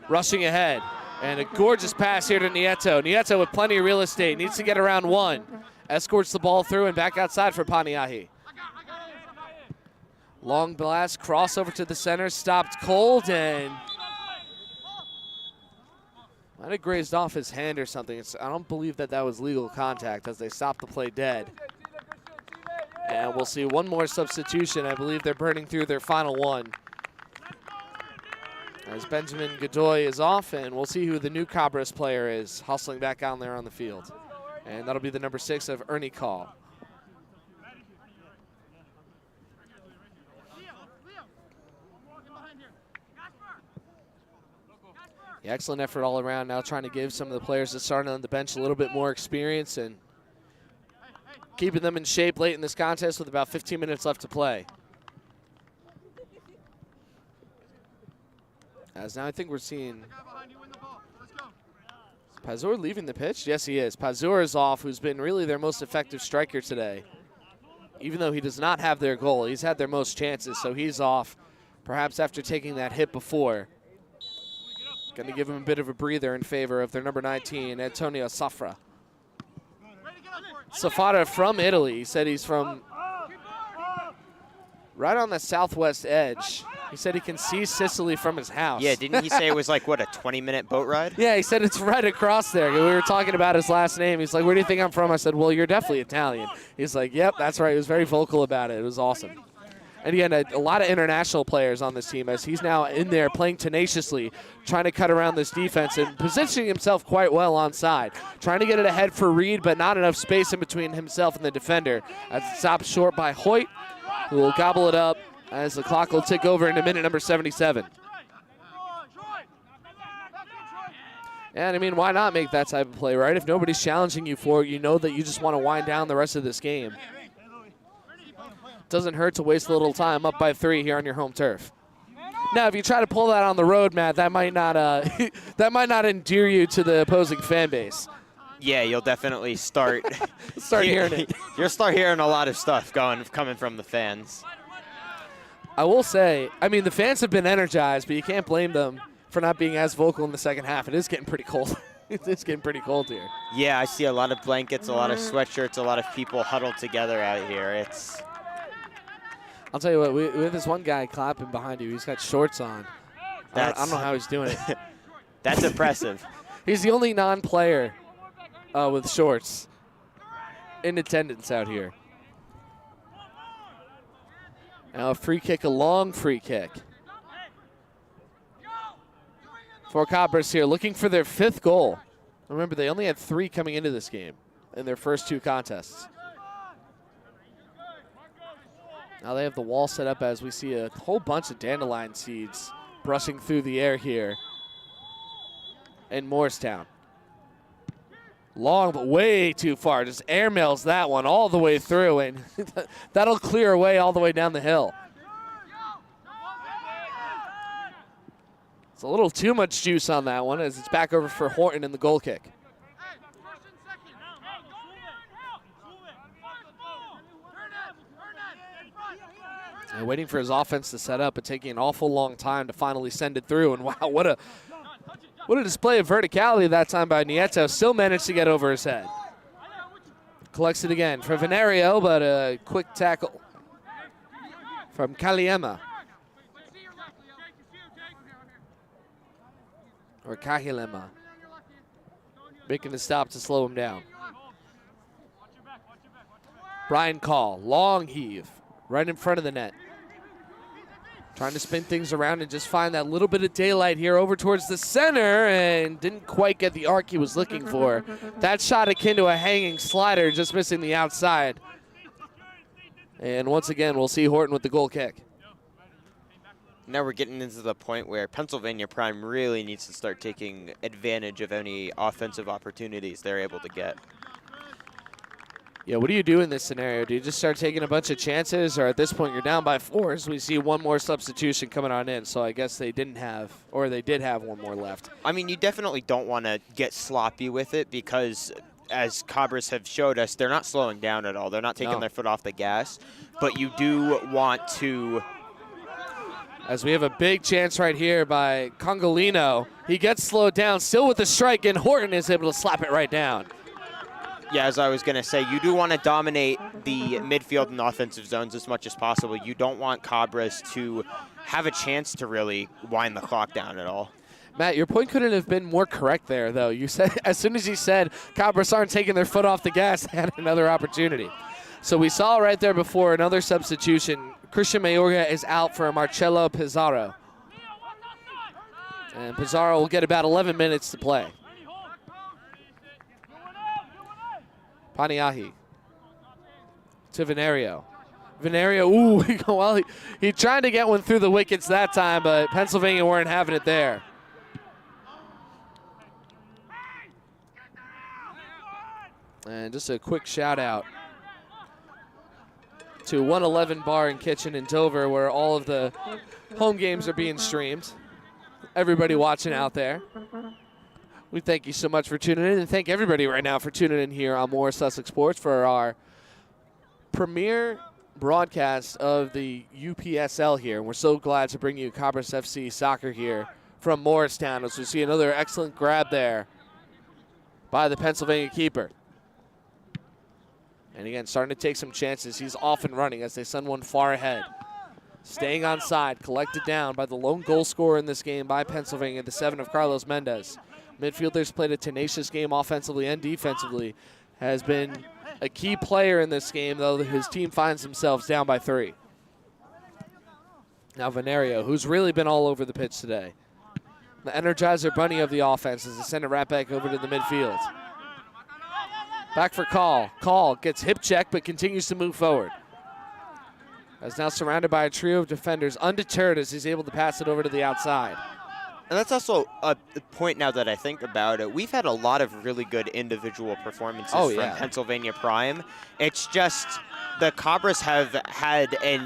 rushing ahead. And a gorgeous pass here to Nieto. Nieto with plenty of real estate. Needs to get around 1. Escorts the ball through and back outside for Paniahi. Long blast, crossover to the center. Stopped cold and... Might have grazed off his hand or something. I don't believe that was legal contact as they stopped the play dead. And we'll see one more substitution. I believe they're burning through their final one. As Benjamin Godoy is off, and we'll see who the new Cabras player is hustling back out there on the field. And that'll be the number 6 of Ernie Call. Yeah, excellent effort all around. Now trying to give some of the players that started on the bench a little bit more experience and keeping them in shape late in this contest with about 15 minutes left to play. As now I think we're seeing is Pazur leaving the pitch? Yes, he is. Pazur is off, who's been really their most effective striker today. Even though he does not have their goal, he's had their most chances, so he's off, perhaps after taking that hit before. Going to give him a bit of a breather in favor of their number 19, Antonio Safra. Safara from Italy. He said he's from right on the southwest edge. He said he can see Sicily from his house. Yeah, didn't he say it was like, what, a 20-minute boat ride? Yeah, he said it's right across there. We were talking about his last name. He's like, where do you think I'm from? I said, well, you're definitely Italian. He's like, yep, that's right. He was very vocal about it. It was awesome. And again, a lot of international players on this team as he's now in there playing tenaciously, trying to cut around this defense and positioning himself quite well onside. Trying to get it ahead for Reed, but not enough space in between himself and the defender. As it's stopped short by Hoyt, who will gobble it up as the clock will tick over into minute number 77. And, I mean, why not make that type of play, right? If nobody's challenging you for it, you know that you just want to wind down the rest of this game. Doesn't hurt to waste a little time up by 3 here on your home turf. Now, if you try to pull that on the road, Matt, that might not endear you to the opposing fan base. Yeah, you'll definitely start hearing it. You'll start hearing a lot of stuff coming from the fans. I will say, I mean, the fans have been energized, but you can't blame them for not being as vocal in the second half. It is getting pretty cold. It's getting pretty cold here. Yeah, I see a lot of blankets, a lot of sweatshirts, a lot of people huddled together out here. I'll tell you what, we have this one guy clapping behind you. He's got shorts on. I don't know how he's doing it. That's impressive. He's the only non-player with shorts in attendance out here. Now a free kick, a long free kick. For Cabras here, looking for their 5th goal. Remember, they only had 3 coming into this game in their first 2 contests. Now they have the wall set up as we see a whole bunch of dandelion seeds brushing through the air here in Morristown. Long, but way too far. Just airmails that one all the way through, and that'll clear away all the way down the hill. It's a little too much juice on that one as it's back over for Horton in the goal kick. And waiting for his offense to set up, but taking an awful long time to finally send it through. And wow, what a display of verticality that time by Nieto. Still managed to get over his head. Collects it again for Venerio, but a quick tackle from Kaliema. Or Kahilema. Making a stop to slow him down. Brian Call, long heave, right in front of the net. Trying to spin things around and just find that little bit of daylight here over towards the center, and didn't quite get the arc he was looking for. That shot akin to a hanging slider, just missing the outside. And once again, we'll see Horton with the goal kick. Now we're getting into the point where Pennsylvania Prime really needs to start taking advantage of any offensive opportunities they're able to get. Yeah, what do you do in this scenario? Do you just start taking a bunch of chances, or at this point you're down by 4 as we see one more substitution coming on in, so I guess they didn't have, or they did have one more left. I mean, you definitely don't want to get sloppy with it because, as Cabras have showed us, they're not slowing down at all. They're not taking their foot off the gas, but you do want to... As we have a big chance right here by Congolino. He gets slowed down, still with the strike, and Horton is able to slap it right down. Yeah, as I was going to say, you do want to dominate the midfield and offensive zones as much as possible. You don't want Cabras to have a chance to really wind the clock down at all. Matt, your point couldn't have been more correct there, though. You said, as soon as you said Cabras aren't taking their foot off the gas, they had another opportunity. So we saw right there before another substitution. Christian Mayorga is out for Marcelo Pizarro. And Pizarro will get about 11 minutes to play. Paniahi to Venerio. Venerio, ooh, well, he tried to get one through the wickets that time, but Pennsylvania weren't having it there. And just a quick shout out to 111 Bar and Kitchen in Dover, where all of the home games are being streamed. Everybody watching out there, we thank you so much for tuning in, and thank everybody right now for tuning in here on Morris Sussex Sports for our premier broadcast of the UPSL here. And we're so glad to bring you Cabras FC soccer here from Morristown, as we see another excellent grab there by the Pennsylvania keeper. And again, starting to take some chances. He's off and running as they send one far ahead. Staying on side, collected down by the lone goal scorer in this game by Pennsylvania, the 7 of Carlos Mendez. Midfielders played a tenacious game offensively and defensively. Has been a key player in this game, though his team finds themselves down by 3. Now Venerio, who's really been all over the pitch today. The Energizer Bunny of the offense as they send it right back over to the midfield. Back for Call. Call gets hip checked but continues to move forward. As now surrounded by a trio of defenders, undeterred as he's able to pass it over to the outside. And that's also a point now that I think about it. We've had a lot of really good individual performances from Pennsylvania Prime. It's just the Cabras have had a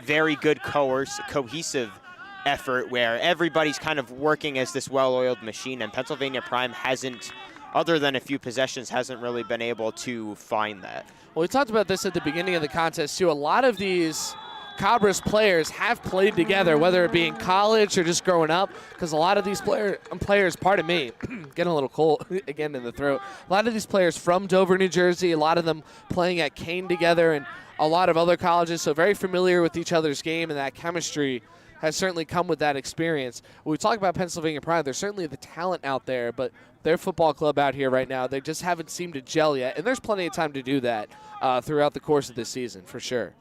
very good cohesive effort where everybody's kind of working as this well-oiled machine, and Pennsylvania Prime hasn't, other than a few possessions, hasn't really been able to find that. Well, we talked about this at the beginning of the contest, too. A lot of these Cabras players have played together, whether it be in college or just growing up, because a lot of these players, pardon me, getting a little cold again in the throat, a lot of these players from Dover, New Jersey, a lot of them playing at Kane together and a lot of other colleges, so very familiar with each other's game, and that chemistry has certainly come with that experience. When we talk about Pennsylvania Prime, there's certainly the talent out there, but their football club out here right now, they just haven't seemed to gel yet, and there's plenty of time to do that throughout the course of this season, for sure.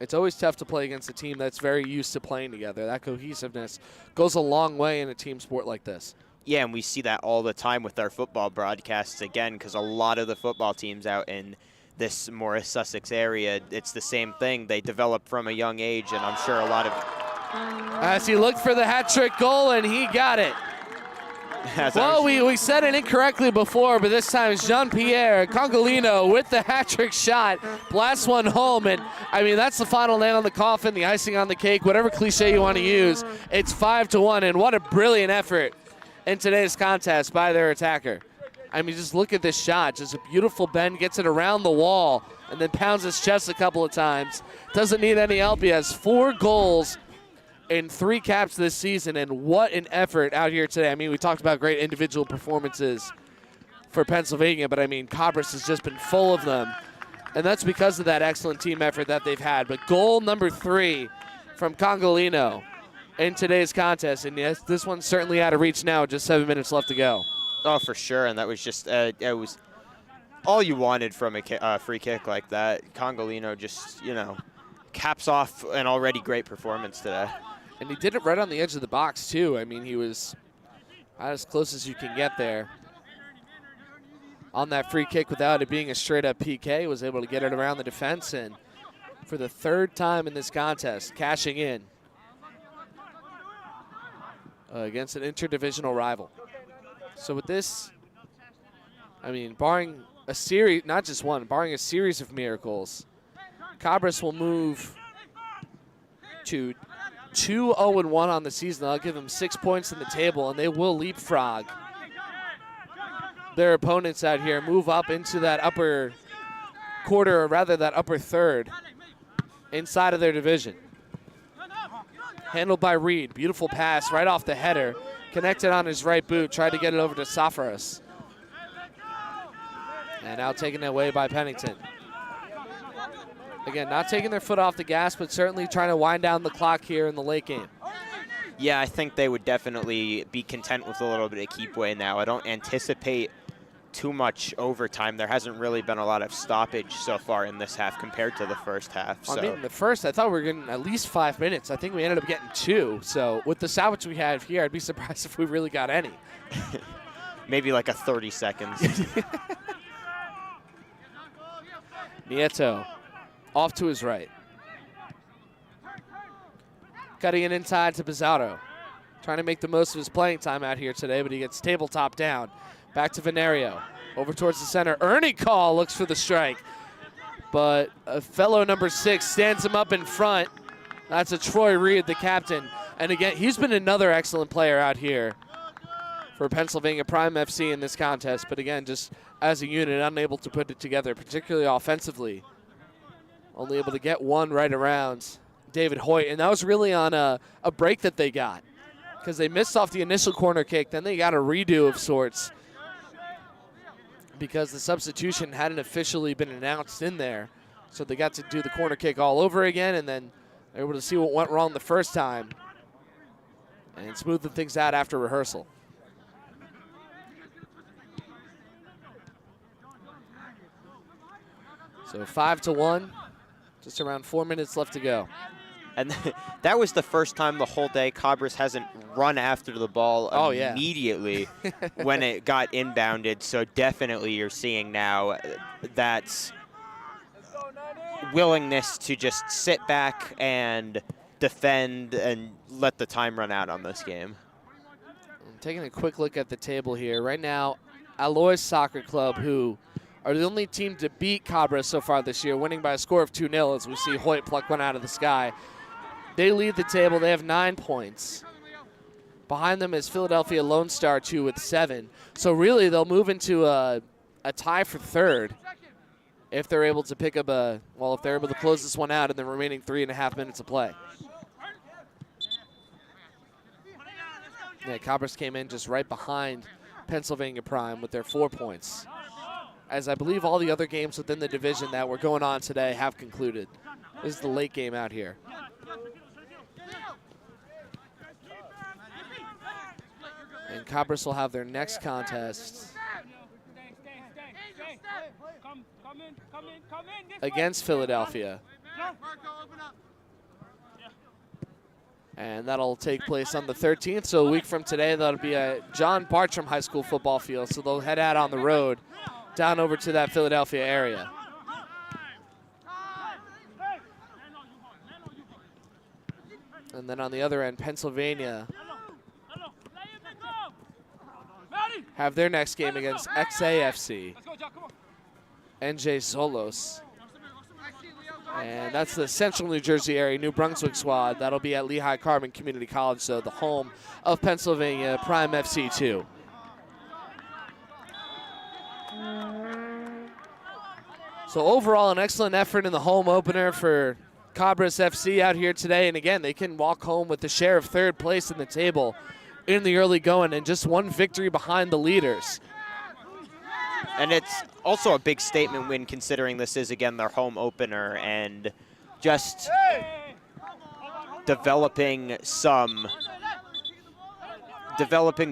It's always tough to play against a team that's very used to playing together. That cohesiveness goes a long way in a team sport like this. Yeah, and we see that all the time with our football broadcasts, again, because a lot of the football teams out in this Morris Sussex area, it's the same thing. They develop from a young age, and I'm sure a lot of... As he looked for the hat-trick goal, and he got it. Well, we said it incorrectly before, but this time it's Jean-Pierre Congolino with the hat-trick shot. Blasts one home, and, I mean, that's the final nail on the coffin, the icing on the cake, whatever cliche you want to use. It's 5-1, and what a brilliant effort in today's contest by their attacker. I mean, just look at this shot. Just a beautiful bend, gets it around the wall, and then pounds his chest a couple of times. Doesn't need any help. He has 4 goals in 3 caps this season, and what an effort out here today. I mean, we talked about great individual performances for Pennsylvania, but I mean, Cabras has just been full of them, and that's because of that excellent team effort that they've had. But goal number 3 from Congolino in today's contest, and yes, this one's certainly out of reach now, just 7 minutes left to go. Oh, for sure, and that was just, it was all you wanted from a free kick like that. Congolino just, you know, caps off an already great performance today. And he did it right on the edge of the box, too. I mean, he was as close as you can get there on that free kick without it being a straight-up PK. Was able to get it around the defense, and for the 3rd time in this contest, cashing in against an interdivisional rival. So with this, I mean, barring a series, not just one, barring a series of miracles, Cabras will move to 2-0-1 on the season. That'll give them 6 points in the table, and they will leapfrog their opponents out here, move up into that upper quarter, or rather that upper third inside of their division. Handled by Reed. Beautiful pass right off the header. Connected on his right boot. Tried to get it over to Safaras. And now taken away by Pennington. Again, not taking their foot off the gas, but certainly trying to wind down the clock here in the late game. Yeah, I think they would definitely be content with a little bit of keep away now. I don't anticipate too much overtime. There hasn't really been a lot of stoppage so far in this half compared to the first half. I mean, the first, I thought we were getting at least 5 minutes. I think we ended up getting 2. So with the salvage we had here, I'd be surprised if we really got any. Maybe like a 30 seconds. Nieto off to his right. Cutting it inside to Pizarro. Trying to make the most of his playing time out here today, but he gets tabletop down. Back to Venerio. Over towards the center. Ernie Call looks for the strike. But a fellow number 6 stands him up in front. That's a Troy Reed, the captain. And again, he's been another excellent player out here for Pennsylvania Prime FC in this contest. But again, just as a unit, unable to put it together, particularly offensively. Only able to get one right around David Hoyt. And that was really on a break that they got, because they missed off the initial corner kick. Then they got a redo of sorts because the substitution hadn't officially been announced in there. So they got to do the corner kick all over again, and then they were able to see what went wrong the first time and smoothing things out after rehearsal. So 5-1, just around 4 minutes left to go. And that was the first time the whole day Cabras hasn't run after the ball immediately when it got inbounded. So definitely you're seeing now that willingness to just sit back and defend and let the time run out on this game. I'm taking a quick look at the table here. Right now, Alois Soccer Club, who are the only team to beat Cabras so far this year, winning by a score of 2-0 as we see Hoyt pluck one out of the sky. They lead the table. They have 9 points. Behind them is Philadelphia Lone Star 2 with 7. So really they'll move into a tie for third if they're able to pick up if they're able to close this one out in the remaining 3.5 minutes of play. Yeah, Cabras came in just right behind Pennsylvania Prime with their 4 points, as I believe all the other games within the division that were going on today have concluded. This is the late game out here. And Cabras will have their next contest against Philadelphia. And that'll take place on the 13th, so a week from today. That'll be at John Bartram High School football field, so they'll head out on the road down over to that Philadelphia area. And then on the other end, Pennsylvania have their next game against XAFC, NJ Solos. And that's the Central New Jersey area, New Brunswick squad. That'll be at Lehigh Carbon Community College, so the home of Pennsylvania Prime FC 2. So overall, an excellent effort in the home opener for Cabras FC out here today. And again, they can walk home with the share of third place in the table in the early going and just one victory behind the leaders. And it's also a big statement win considering this is, again, their home opener, and just developing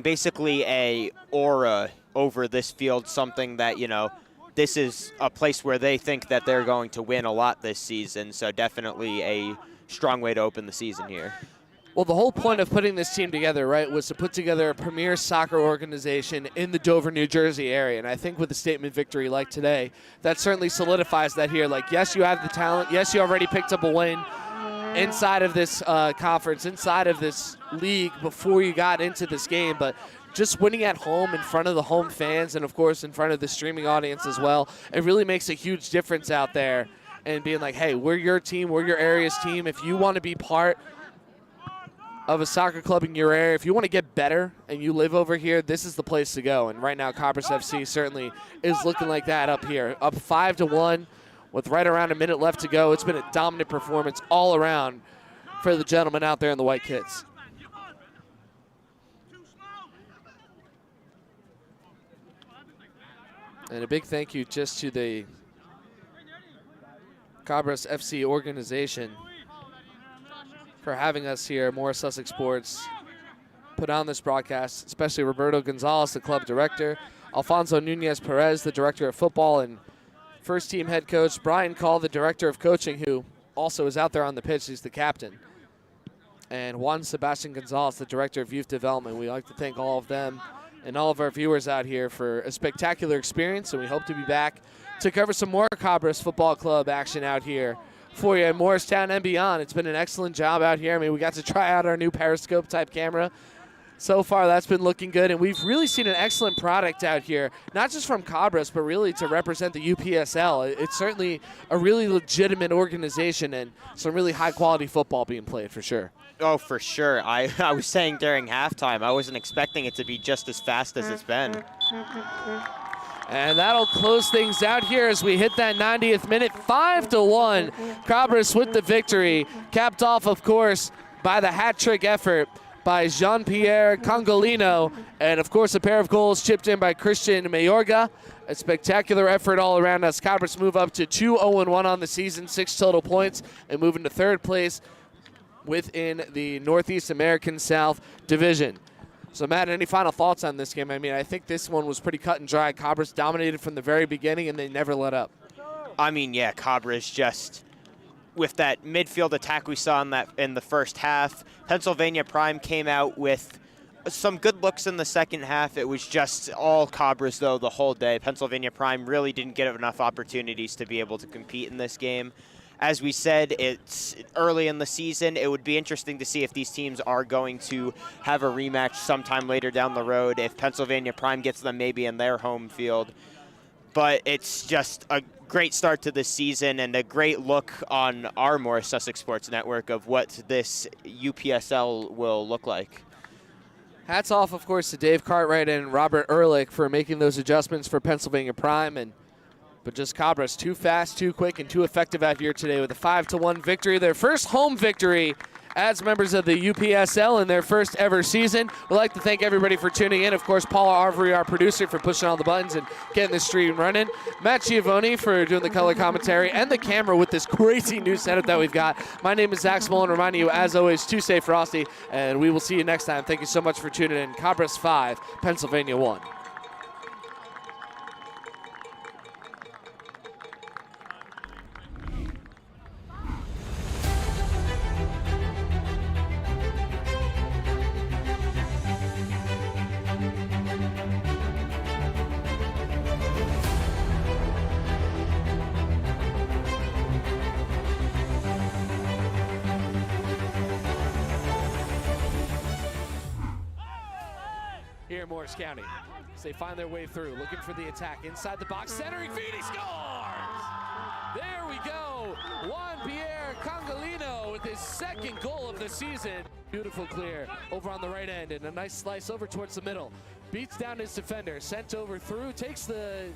basically a aura over this field, something that, you know, this is a place where they think that they're going to win a lot this season, so definitely a strong way to open the season here. Well, the whole point of putting this team together, right, was to put together a premier soccer organization in the Dover, New Jersey area. And I think with a statement victory like today, that certainly solidifies that here. Like, yes, you have the talent. Yes, you already picked up a win inside of this conference, inside of this league before you got into this game. But just winning at home in front of the home fans and, of course, in front of the streaming audience as well, it really makes a huge difference out there. And being like, hey, we're your team. We're your area's team. If you want to be part of a soccer club in your area, if you want to get better and you live over here, this is the place to go. And right now, Cabras FC certainly is looking like that up here. Up 5-1 with right around a minute left to go. It's been a dominant performance all around for the gentlemen out there in the white kits. And a big thank you just to the Cabras FC organization for having us here, Morris Sussex Sports, put on this broadcast, especially Roberto Gonzalez, the club director, Alfonso Nunez Perez, the director of football and first team head coach, Brian Call, the director of coaching, who also is out there on the pitch. He's the captain. And Juan Sebastian Gonzalez, the director of youth development. We'd like to thank all of them and all of our viewers out here for a spectacular experience, and we hope to be back to cover some more Cabras Football Club action out here for you in Morristown and beyond. It's been an excellent job out here. I mean, we got to try out our new Periscope type camera. So far, that's been looking good, and we've really seen an excellent product out here, not just from Cabras, but really to represent the UPSL. It's certainly a really legitimate organization and some really high-quality football being played for sure. Oh, for sure. I was saying during halftime, I wasn't expecting it to be just as fast as it's been. And that'll close things out here as we hit that 90th minute, 5-1. Cabras with the victory, capped off, of course, by the hat-trick effort by Jean-Pierre Congolino, and of course a pair of goals chipped in by Christian Mayorga. A spectacular effort all around us. Cabras move up to 2-0-1 on the season, 6 total points, and move into third place within the Northeast American South Division. So Matt, any final thoughts on this game? I mean, I think this one was pretty cut and dry. Cabras dominated from the very beginning and they never let up. I mean, yeah, Cabras just, with that midfield attack we saw in the first half, Pennsylvania Prime came out with some good looks in the second half. It was just all Cabras, though, the whole day. Pennsylvania Prime really didn't get enough opportunities to be able to compete in this game. As we said, it's early in the season. It would be interesting to see if these teams are going to have a rematch sometime later down the road, if Pennsylvania Prime gets them maybe in their home field. But it's just a great start to this season and a great look on our Morris Sussex Sports network of what this UPSL will look like. Hats off, of course, to Dave Cartwright and Robert Ehrlich for making those adjustments for Pennsylvania Prime. But just Cabras, too fast, too quick, and too effective out here today with a 5-1 victory. Their first home victory as members of the UPSL in their first ever season. We'd like to thank everybody for tuning in. Of course, Paula Arvery, our producer, for pushing all the buttons and getting the stream running. Matt Giovanni for doing the color commentary and the camera with this crazy new setup that we've got. My name is Zach Smolin, reminding you, as always, to stay frosty, and we will see you next time. Thank you so much for tuning in. Cabras 5, Pennsylvania 1. Here in Morris County, as they find their way through, looking for the attack inside the box, centering feed, he scores! There we go, Juan-Pierre Congolino with his second goal of the season. Beautiful clear over on the right end, and a nice slice over towards the middle. Beats down his defender, sent over through, takes the,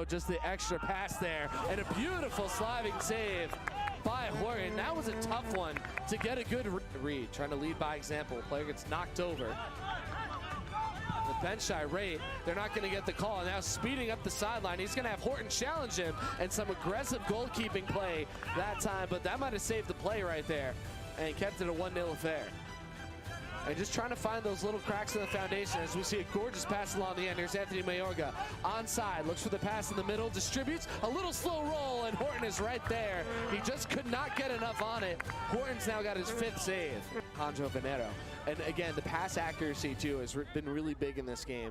just the extra pass there, and a beautiful sliding save by Horton. That was a tough one to get a good read, trying to lead by example. Player gets knocked over. The bench irate, they're not going to get the call. Now speeding up the sideline, he's going to have Horton challenge him, and some aggressive goalkeeping play that time, but that might have saved the play right there and kept it a 1-0 affair. And just trying to find those little cracks in the foundation as we see a gorgeous pass along the end. Here's Anthony Mayorga onside, looks for the pass in the middle, distributes, a little slow roll, and Horton is right there. He just could not get enough on it. Horton's now got his 5th save. Alejandro Venero. And again, the pass accuracy too has been really big in this game.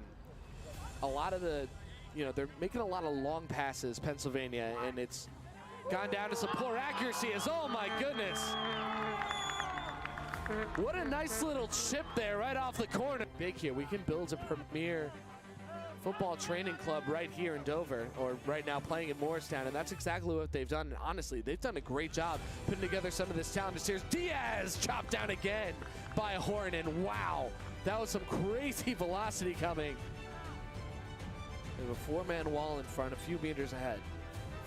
A lot of the, they're making a lot of long passes, Pennsylvania, and it's gone down to some poor accuracy as, oh my goodness. What a nice little chip there right off the corner. Big here, we can build a premier football training club right here in Dover, or right now playing in Morristown, and that's exactly what they've done. And honestly, they've done a great job putting together some of this talent. Here's Diaz chopped down again by Horton, and wow, that was some crazy velocity coming. They have a 4-man wall in front, a few meters ahead.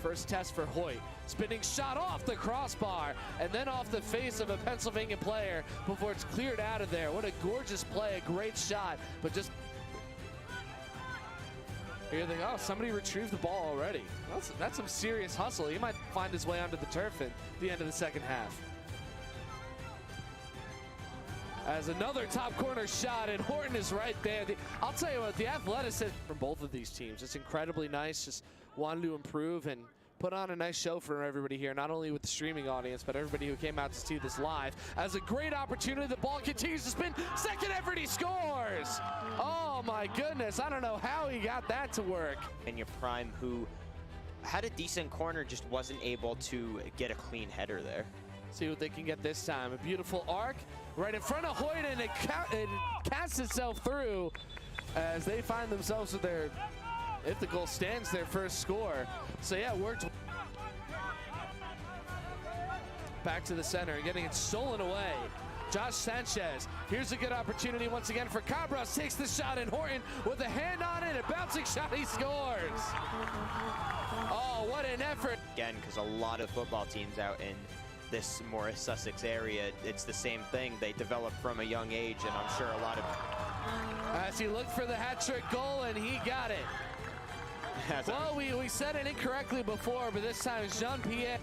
First test for Hoyt. Spinning shot off the crossbar and then off the face of a Pennsylvania player before it's cleared out of there. What a gorgeous play, a great shot, but just here they go. Somebody retrieved the ball already. That's some serious hustle. He might find his way onto the turf at the end of the second half. as another top corner shot, and Horton is right there. I'll tell you what, the athleticism from both of these teams, it's incredibly nice. Just wanted to improve and put on a nice show for everybody here, not only with the streaming audience, but everybody who came out to see this live. As a great opportunity, the ball continues to spin. Second effort, he scores! Oh my goodness, I don't know how he got that to work. And your prime, who had a decent corner, just wasn't able to get a clean header there. See what they can get this time. A beautiful arc right in front of Hoyt, and it casts itself through as they find themselves with their, if the goal stands, their first score. So yeah, worked. Back to the center, getting it stolen away. Josh Sanchez, here's a good opportunity once again for Cabras, takes the shot, and Horton with a hand on it, a bouncing shot, he scores. Oh, what an effort. Again, because a lot of football teams out in this Morris Sussex area, it's the same thing. They develop from a young age, and I'm sure a lot of... As he looked for the hat-trick goal, and he got it. Well, we said it incorrectly before, but this time Jean-Pierre